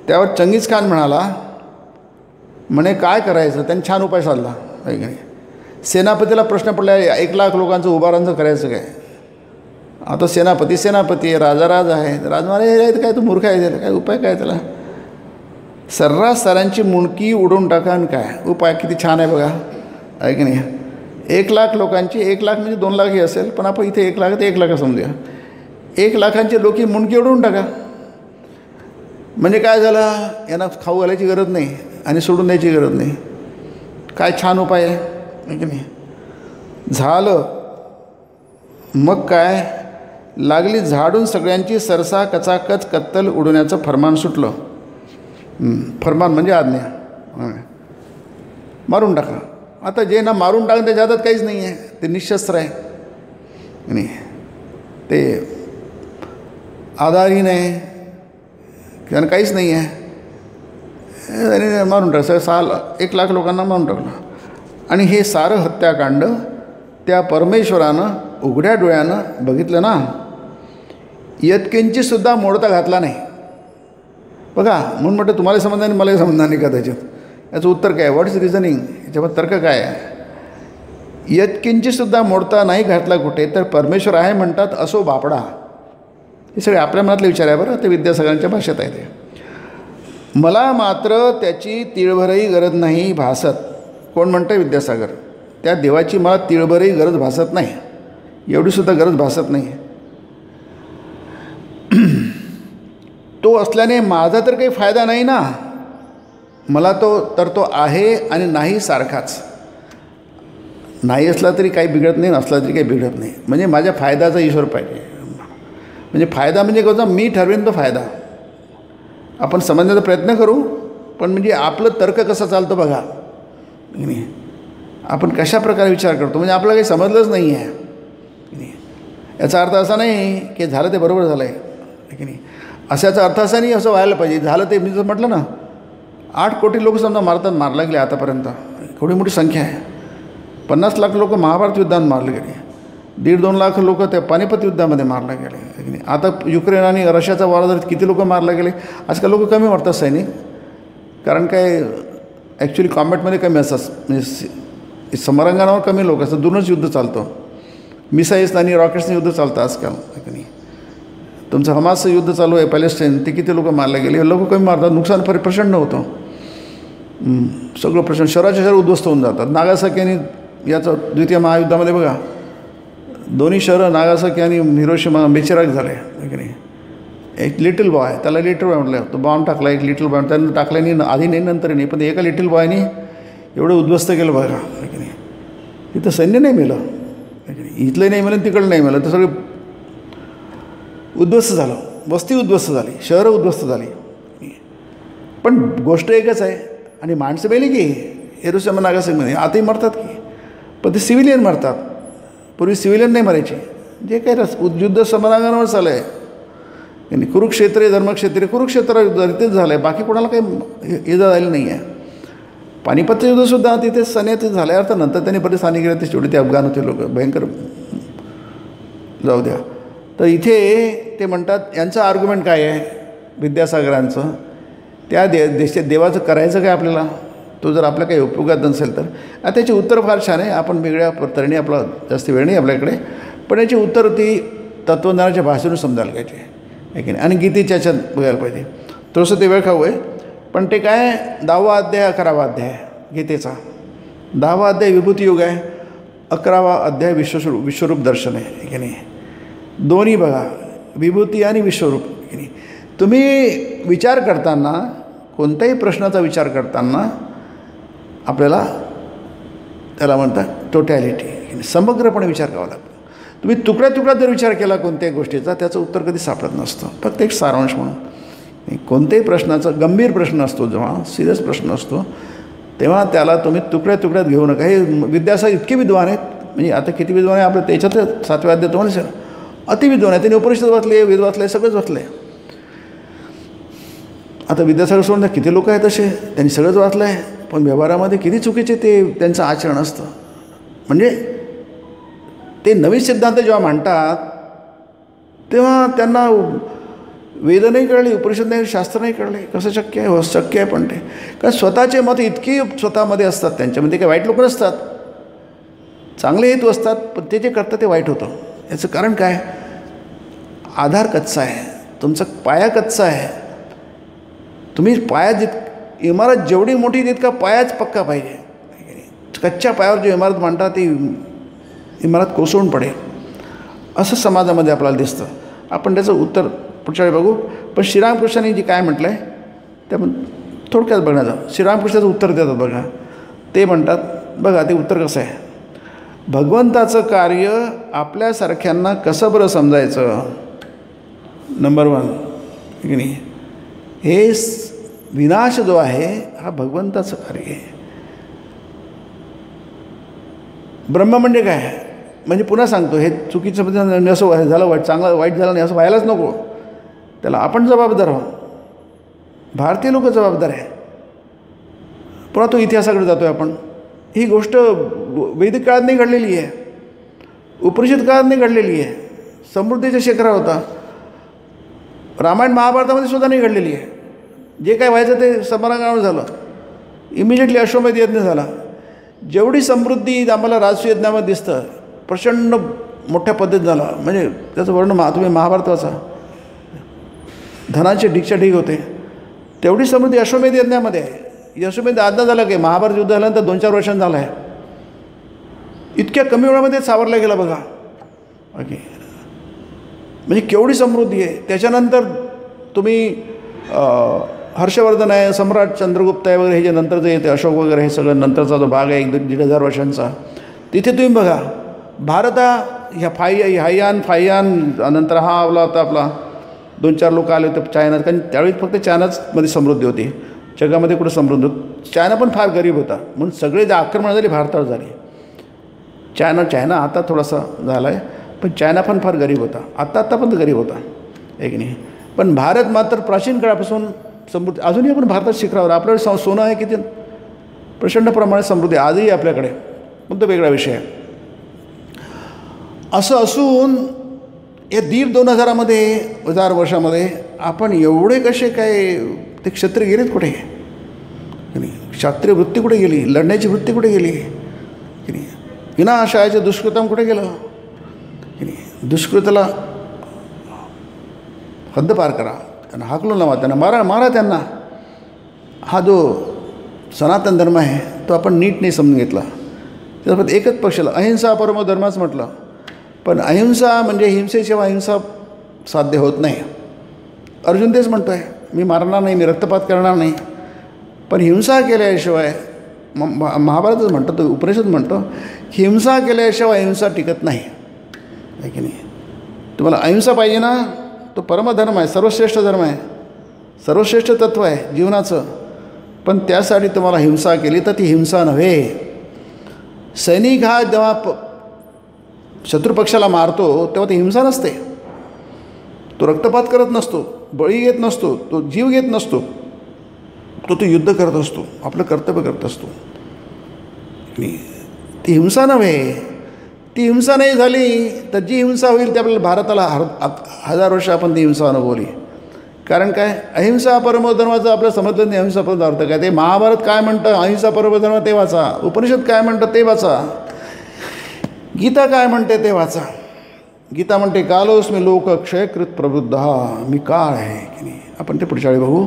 त्यावर चंगीज खान म्हणे काय करायचं? त्यांनी छान उपाय साधला. सेनापतीला प्रश्न पडला, 1,00,000 लोकांचं उभारांचं करायचं काय? आता सेनापती आहे, राजा आहे. राजमारे काय तू मूर्ख आहे, काय उपाय काय त्याला? सर्रास साऱ्यांची मुंडकी उडवून टाका. आणि काय उपाय किती छान आहे बघा, आहे की नाही. 1 लाख लोकांची, 1 लाख म्हणजे 2 लाखही असेल, पण आपण इथे 1 लाख तर 1 लाख समजूया. 1 लाखांची लोकी मुंडकी उडवून टाका. म्हणजे काय झालं, यांना खाऊ घालायची गरज नाही आणि सोडून द्यायची गरज नाही. काय छान उपाय आहे की नाही. झालं मग काय, लागली झाडून सगळ्यांची सरसा कचाकच कत्तल उडवण्याचं फरमान सुटलं. फरमान म्हणजे आज्ञा. मारून टाका. आता जे ना मारून टाकून त्याच्या हातात काहीच नाही आहे, ते निशस्त्र आहे नाही, ते आधारहीन आहे, कारण काहीच नाही आहे. त्याने मारून टाकलं. 1 लाख लोकांना मारून टाकलं. आणि हे सारं हत्याकांड त्या परमेश्वरानं उघड्या डोळ्यानं बघितलं ना. यत्किंचीसुद्धा मोडता घातला नाही. बघा, म्हणून म्हटलं तुम्हाला समजणार नाही, मलाही समजणार नाही कदाचित. याचं उत्तर काय, व्हॉट इज रिझनिंग, याच्यावर तर्क काय आहे. यत्किंचीसुद्धा मोडता नाही घातला कुठे, तर परमेश्वर आहे म्हणतात असो बापडा. हे सगळे आपल्या मनातले विचार आहे बरं, ते विद्यासागरांच्या भाषेत आहे. ते मला मात्र त्याची तिळभरही गरज नाही भासत. कोण म्हणतं, विद्यासागर. त्या देवाची मला तिळभरही गरज भासत नाही, एवढीसुद्धा गरज भासत नाही. तो असल्याने माझा तर काही फायदा नाही ना. मला तो आहे आणि नाही सारखाच. नाही असला तरी काही बिघडत नाही, नसला तरी काही बिघडत नाही. म्हणजे माझ्या फायद्याचा ईश्वर पाहिजे. म्हणजे फायदा म्हणजे कसं, मी ठरवेन तो फायदा. आपण समजण्याचा प्रयत्न करू, पण म्हणजे आपलं तर्क कसं चालतं बघा. नाही, आपण कशा प्रकारे विचार करतो, म्हणजे आपलं काही समजलंच नाही आहे. याचा अर्थ असा नाही की झालं ते बरोबर झालं आहे की नाही. अशाचा अर्थ असा नाही असं व्हायला पाहिजे. झालं ते मी जर म्हटलं ना, 8 कोटी लोक समजा मारला गेले आतापर्यंत. एवढी मोठी संख्या आहे. 50 लाख लोक महाभारत युद्धात मारले गेले. 1.5-2 लाख लोक त्या पानिपत युद्धामध्ये मारले गेले की नाही. आता युक्रेन आणि रशियाचा वार झाला, किती लोक मारले गेले. आजकाल लोक कमी मारतात सैनिक, कारण काय ॲक्च्युली कॉम्बॅटमध्ये कमी असतात. म्हणजे समरांगणावर कमी लोक असतात. दूरच युद्ध चालतं. मिसाईल्स आणि रॉकेट्सने युद्ध चालतं आजकाल की नाही. तुमचं हमासचं युद्ध चालू आहे पॅलेस्टाईन, ते किती लोक मारले गेले. लोक कमी मारतात, नुकसान प्रचंड होतं. सगळं प्रचंड, शहराच्या शहर उद्ध्वस्त होऊन जातात. नागासाकी आणि याचं द्वितीय महायुद्धामध्ये बघा, दोन्ही शहरं नागासाकी आणि हिरोशिमा बेचिराग झाले की नाही. एक लिटिल बॉय, त्याला लिटिल बॉय म्हटलं, तो बॉम्ब टाकला. एक लिटिल बॉय त्यानं टाकला नाही, आधी नाही नंतर नाही, पण एका लिटिल बॉयने एवढं उद्ध्वस्त केलं बघा की नाही. तिथं सैन्य नाही मिळलं, इथलं नाही मिळलं, तिकडलं नाही मिळलं, तर सगळं उद्ध्वस्त झालं. वस्ती उद्ध्वस्त झाली, शहरं उद्ध्वस्त झाली. पण गोष्ट एकच आहे. आणि माणसं मेली की हिरोशिमा नागासाकीमध्ये, आताही मरतात की, पण ते सिव्हिलियन मरतात. पूर्वी सिव्हिलियन नाही मरायचे. जे काही युद्ध समरांगणावर चालू आहे आणि कुरुक्षेत्र धर्मक्षेत्र, कुरुक्षेत्र युद्ध तिथेच झालं आहे. बाकी कोणाला काही इजा झाली नाही आहे. पानिपतचं युद्धसुद्धा तिथे सनेत झालं आहे. नंतर त्यांनी बरेच हानी केले, ते शेवटी ते अफगाण होते लोक, भयंकर. जाऊ द्या. तर इथे ते म्हणतात, यांचं आर्ग्युमेंट काय आहे विद्यासागरांचं, त्या देवाचं करायचं काय आपल्याला, तो जर आपल्या काही उपयोगात नसेल तर. त्याची उत्तर फार छान आहे. आपण वेगळ्या तऱ्हेने, आपला जास्त वेळ नाही आपल्याकडे, पण याची उत्तर ती तत्त्वज्ञानाच्या भाषेतून समजायला पाहिजे आहे की नाही. आणि गीतेच्या याच्यात बघायला पाहिजे. थोडंसं ते वेळ खाऊ आहे, पण ते काय 10वा अध्याय 11वा अध्याय गीतेचा. 10वा अध्याय विभूती योग आहे, 11वा अध्याय विश्वरूप दर्शन आहे की नाही. दोन्ही बघा, विभूती आणि विश्वरूप की नाही. तुम्ही विचार करताना, कोणत्याही प्रश्नाचा विचार करताना आपल्याला त्याला म्हणतात टोटॅलिटी, समग्रपणे विचार करावा लागतो. तुम्ही तुकड्यात जर विचार केला कोणत्याही गोष्टीचा, त्याचं उत्तर कधी सापडत नसतं. फक्त एक सारांश म्हणून. कोणत्याही प्रश्नाचा गंभीर प्रश्न असतो, जेव्हा सिरियस प्रश्न असतो, तेव्हा त्याला तुम्ही तुकड्यात घेऊ नका. हे विद्यासागर इतके विद्वान आहेत, म्हणजे आता किती विद्वान आहे आपलं, त्याच्यात 7व्या अध्याय तुम्हाला अतिविद्वान आहे. त्यांनी उपनिषद वाचले, वेद वाचले, सगळंच वाचलं आहे. आता विद्यासागर सोडून किती लोक आहेत असे, त्यांनी सगळंच वाचलं आहे, पण व्यवहारामध्ये किती चुकीचे ते त्यांचं आचरण असतं. म्हणजे ते नवीन सिद्धांत जेव्हा मांडतात तेव्हा त्यांना वेद नाही कळले, उपनिषद नाही, शास्त्र नाही कळले. कसं शक्य आहे? हो शक्य आहे, पण ते कारण स्वतःचे मत इतकी स्वतःमध्ये असतात, त्यांच्यामध्ये काही वाईट लोक नसतात, चांगले हेतू असतात, पण ते जे करतात ते वाईट होतं. याचं कारण काय? आधार कच्चा आहे, तुमचा पाया कच्चा आहे. तुम्ही पाया इमारत जेवढी मोठी तितका पायाच पक्का पाहिजे. कच्च्या पायावर जी इमारत मांडतात ती इमारत कोसळून पडेल असं समाजामध्ये आपल्याला दिसतं. आपण त्याचं उत्तर पुढच्या वेळी बघू. पण श्रीरामकृष्णांनी जी काय म्हटलं आहे ते आपण थोडक्यात बघण्याचं. श्रीरामकृष्णाचं उत्तर देतात बघा. ते म्हणतात बघा ते उत्तर कसं आहे. भगवंताचं कार्य आपल्यासारख्यांना कसं बरं समजायचं. नंबर 1 की नाही, हे विनाश जो आहे हा भगवंताचं कार्य आहे. ब्रह्म म्हणजे काय, म्हणजे पुन्हा सांगतो हे चुकीचं म्हणजे असं झालं वाईट चांगलं वाईट झालं नाही असं व्हायलाच नको. त्याला आपण जबाबदार आहोत. भारतीय लोक जबाबदार आहे. पुन्हा तो इतिहासाकडे जातो आहे आपण. ही गोष्ट वैदिक काळात नाही घडलेली आहे, उपनिषद काळात नाही घडलेली आहे, समृद्धीच्या शिखरावर होता. रामायण महाभारतामध्ये सुद्धा नाही घडलेली आहे. जे काय व्हायचं ते समारंभावर झालं. इमिजिएटली अश्वमेध यज्ञ झाला. जेवढी समृद्धी आम्हाला राजसूय यज्ञामध्ये दिसतं प्रचंड मोठ्या पद्धतीत झाला. म्हणजे त्याचं वर्णन तुम्ही महाभारत वाचा, धनाचे ढीकच्या ढीक होते. तेवढी समृद्धी अश्वमेध यज्ञामध्ये आहे. अश्वमेध आज्ञा झाला की महाभारत युद्ध झाल्यानंतर 2-4 वर्षांनी झालं आहे. इतक्या कमी वेळामध्ये सावरला गेला बघा. ओके, म्हणजे केवढी समृद्धी आहे. त्याच्यानंतर तुम्ही हर्षवर्धन आहे, सम्राट चंद्रगुप्त आहे वगैरे हे जे नंतर जे येते अशोक वगैरे हे सगळं नंतरचा जो भाग आहे 1,500 वर्षांचा, तिथे तुम्ही बघा भारत ह्या फाययान नंतर हा आवला होता आपला 2-4 लोक आले होते चायनात. कारण त्यावेळी फक्त चायनामध्ये समृद्धी होती, जगामध्ये कुठं समृद्धी होती. चायना पण फार गरीब होता म्हणून सगळे जे आक्रमण झाली भारतावर झाली. चायना आता थोडासा झाला आहे पण चायना पण फार गरीब होता. आत्ता पण गरीब होता आहे की नाही. पण भारत मात्र प्राचीन काळापासून समृद्धी अजूनही आपण भारतात शिखरावर. आपल्याकडे सोनं आहे किती प्रचंड प्रमाणात समृद्धी आजही आपल्याकडे, पण तो वेगळा विषय आहे. असं असून या 1,500-2,000 वर्षामध्ये आपण एवढे कसे काय ते क्षत्रिय गेलेत कुठे की नाही. क्षत्रिय वृत्ती कुठे गेली, लढण्याची वृत्ती कुठे गेली की नाही. विनाशाचं दुष्कृतम कुठे गेलं की नाही. दुष्कृताला हद्द पार करा, त्यांना हाकलून लावा, त्यांना मारा त्यांना. हा जो सनातन धर्म आहे तो आपण नीट नाही समजून घेतला. त्याच्यात एकच पक्षाला अहिंसा परमो धर्मच म्हटलं. पण अहिंसा म्हणजे हिंसेशिवाय अहिंसा साध्य होत नाही. अर्जुन तेच म्हणतो आहे, मी मारणार नाही, मी रक्तपात करणार नाही. पण हिंसा केल्याशिवाय महाभारतच म्हणतो, तो उपनिषद म्हणतो हिंसा केल्याशिवाय अहिंसा टिकत नाही आहे की नाही. तुम्हाला अहिंसा पाहिजे ना, तो परमधर्म आहे, सर्वश्रेष्ठ धर्म आहे, सर्वश्रेष्ठ तत्त्व आहे जीवनाचं. पण त्यासाठी तुम्हाला हिंसा केली तर ती हिंसा नव्हे. सैनिक हा जेव्हा शत्रुपक्षाला मारतो तेव्हा ती हिंसा नसते. तो रक्तपात करत नसतो, बळी घेत नसतो, तो जीव घेत नसतो, तो युद्ध करत असतो, आपलं कर्तव्य करत असतो. ती हिंसा नव्हे. ती हिंसा नाही झाली तर जी हिंसा होईल ते आपल्याला भारताला 1000 वर्ष आपण ती हिंसा अनुभवली. कारण काय, अहिंसा परमधर्माचं आपलं समजलं नाही. अहिंसा परम अर्थ काय ते महाभारत काय म्हणतं, अहिंसा परमधर्म ते वाचा. उपनिषद काय म्हणतं ते वाचा. गीता काय म्हणते ते वाचा. गीता म्हणते कालोस्मी लोक क्षयकृत प्रवृद्ध, मी काळ आहे की नाही. आपण ते पुढच्या वेळी बघू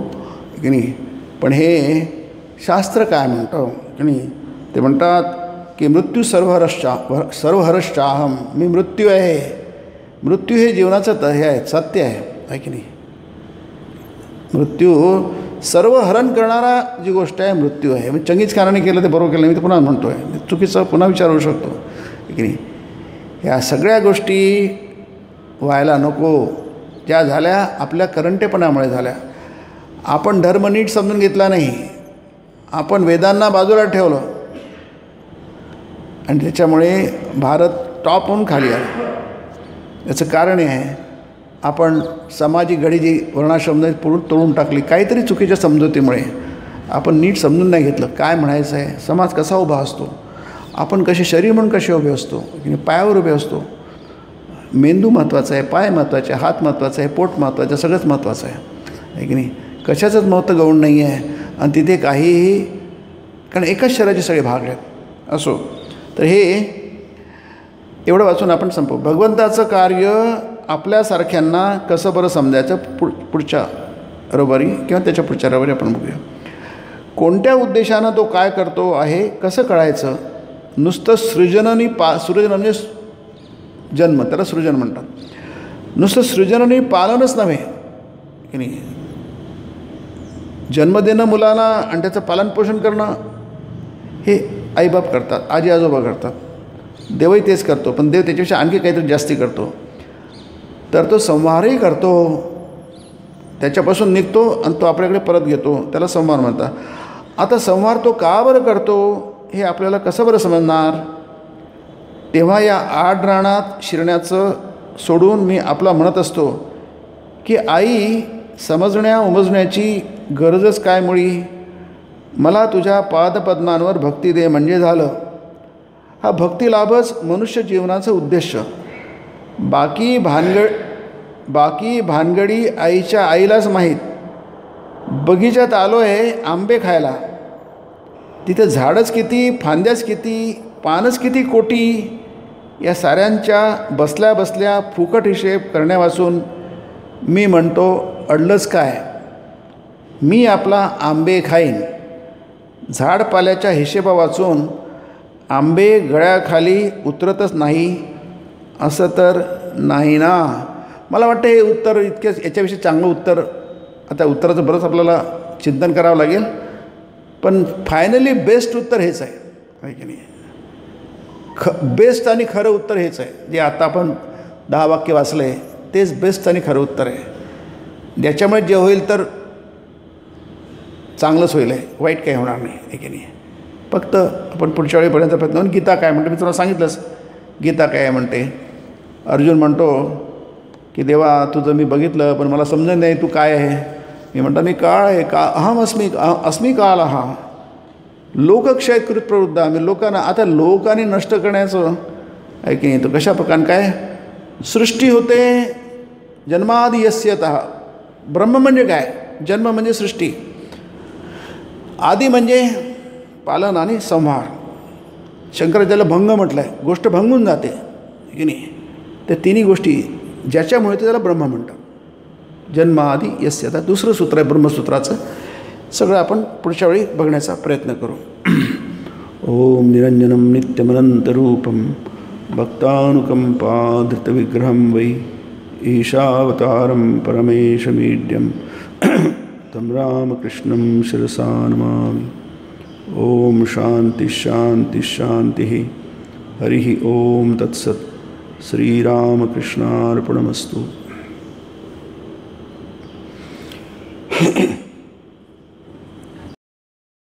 की नाही. पण हे शास्त्र काय म्हणतं की नाही. ते म्हणतात की मृत्यू सर्वहरश्चाहम, मी मृत्यू आहे. मृत्यू हे जीवनाचं हे आहे, सत्य आहे की नाही. मृत्यू सर्व हरण करणारा जी गोष्ट आहे मृत्यू आहे. म्हणजे चंगीज खानाने केलं ते बरोबर केलं, मी ते पुन्हा म्हणतो आहे, चुकीचं पुन्हा विचारू शकतो की नाही. या सगळ्या गोष्टी व्हायला नको. ज्या झाल्या आपल्या करंटेपणामुळे झाल्या. आपण धर्म नीट समजून घेतला नाही, आपण वेदांना बाजूला ठेवलं आणि त्याच्यामुळे भारत टॉपहून खाली आला. याचं कारण हे आहे आपण सामाजिक घडी जी वर्णाश्रम तोडून टाकली काहीतरी चुकीच्या समजुतीमुळे. आपण नीट समजून नाही घेतलं काय म्हणायचं आहे, समाज कसा उभा असतो, आपण कसे शरीर म्हणून कसे उभे असतो की पायावर उभे असतो. मेंदू महत्त्वाचा आहे, पाय महत्त्वाचे, हात महत्त्वाचा आहे, पोट महत्त्वाचं, सगळंच महत्त्वाचं आहे की नाही. कशाचंच महत्त्व गौण नाही आहे. आणि तिथे काहीही, कारण एकाच शरीराचे सगळे भाग आहेत. असो तर हे एवढं वाचून आपण संपवू. भगवंताचं कार्य आपल्यासारख्यांना कसं बरं समजायचं पुढच्या रविवारी किंवा त्याच्या पुढच्या रविवारी आपण बघूया. कोणत्या उद्देशानं तो काय करतो आहे कसं कळायचं? नुसतं सृजन म्हणजे जन्म, त्याला सृजन म्हणतात. नुसतं सृजन आणि पालनच नव्हे की नाही. जन्म देणं मुलाला आणि त्याचं पालनपोषण करणं हे आईबाप करतात, आजी आजोबा करतात. देवही तेच करतो, पण देव त्याच्यापेक्षा आणखी काहीतरी जास्ती करतो. तर तो संहारही करतो, त्याच्यापासून निघतो आणि तो आपल्याकडे परत घेतो, त्याला संहार म्हणतात. आता संहार तो का बरं करतो हे आपल्याला कसं बरं समजणार? तेव्हा या आड रानात शिरण्याचं सोडून मी आपला म्हणत असतो की आई, समजण्या उमजण्याची गरजच काय मुळी? मला तुझ्या पादपद्मांवर भक्ती दे म्हणजे झालं. हा भक्तिलाभच मनुष्य जीवनाचं उद्देश. बाकी भानगडी आईच्या आईलाच माहीत. बगीचात आलो आहे आंबे खायला, तिथे झाडच किती, फांद्याच किती, पानच किती कोटी. या साऱ्यांच्या बसल्या बसल्या फुकट हिशेब करण्यापासून मी म्हणतो अडलंच काय? मी आपला आंबे खाईन. झाडपाल्याच्या हिशेबा वाचून आंबे गळ्याखाली उतरतच नाही असं तर नाही ना. मला वाटतं हे उत्तर याच्याविषयी चांगलं उत्तर, आता उत्तराचं बरंच आपल्याला चिंतन करावं लागेल, पण फायनली बेस्ट उत्तर हेच आहे की नाही. बेस्ट आणि खरं उत्तर हेच आहे. जे आता आपण 10 वाक्य वाचलं आहे तेच बेस्ट आणि खरं उत्तर आहे. ज्याच्यामुळे जे होईल तर चांगलंच होईल, आहे वाईट काही होणार नाही की नाही. फक्त आपण पुढच्या वेळीपर्यंत प्रयत्न करून. गीता काय म्हणते मी तुला सांगितलंच. गीता काय म्हणते? अर्जुन म्हणतो की देवा तुझं मी बघितलं पण मला समजत नाही तू काय आहे. मी म्हणतो मी काळ आहे, का अहम अस्मी काळ हा लोकक्षयकृत प्रवृत्त. आम्ही लोकांना, आता लोकांनी नष्ट करण्याचं आहे की नाही. तो कशा प्रकारे काय सृष्टी होते? जन्मादि यस्यतः. ब्रह्म म्हणजे काय? जन्म म्हणजे सृष्टी, आदी म्हणजे पालन आणि संहार. शंकराचार्याला भंग म्हटलं आहे, गोष्ट भंगून जाते की नाही. त्या तिन्ही गोष्टी ज्याच्यामुळे ते त्याला ब्रह्म म्हणतात. जन्मादि यस्यतः. दुसरं सूत्र आहे ब्रह्मसूत्राचं. सगळं आपण पुढच्या वेळी बघण्याचा प्रयत्न करू. ओम निरंजनम नित्यमनंतरूपम भक्तानुकंपाधृतविग्रहं वै ईशावतारं परमेशमीड्यं तं रामकृष्णं शिरसा नमामि. ओम शांति शांति शांति. हरि ओम तत्सत्. श्रीरामकृष्णार्पणमस्तु.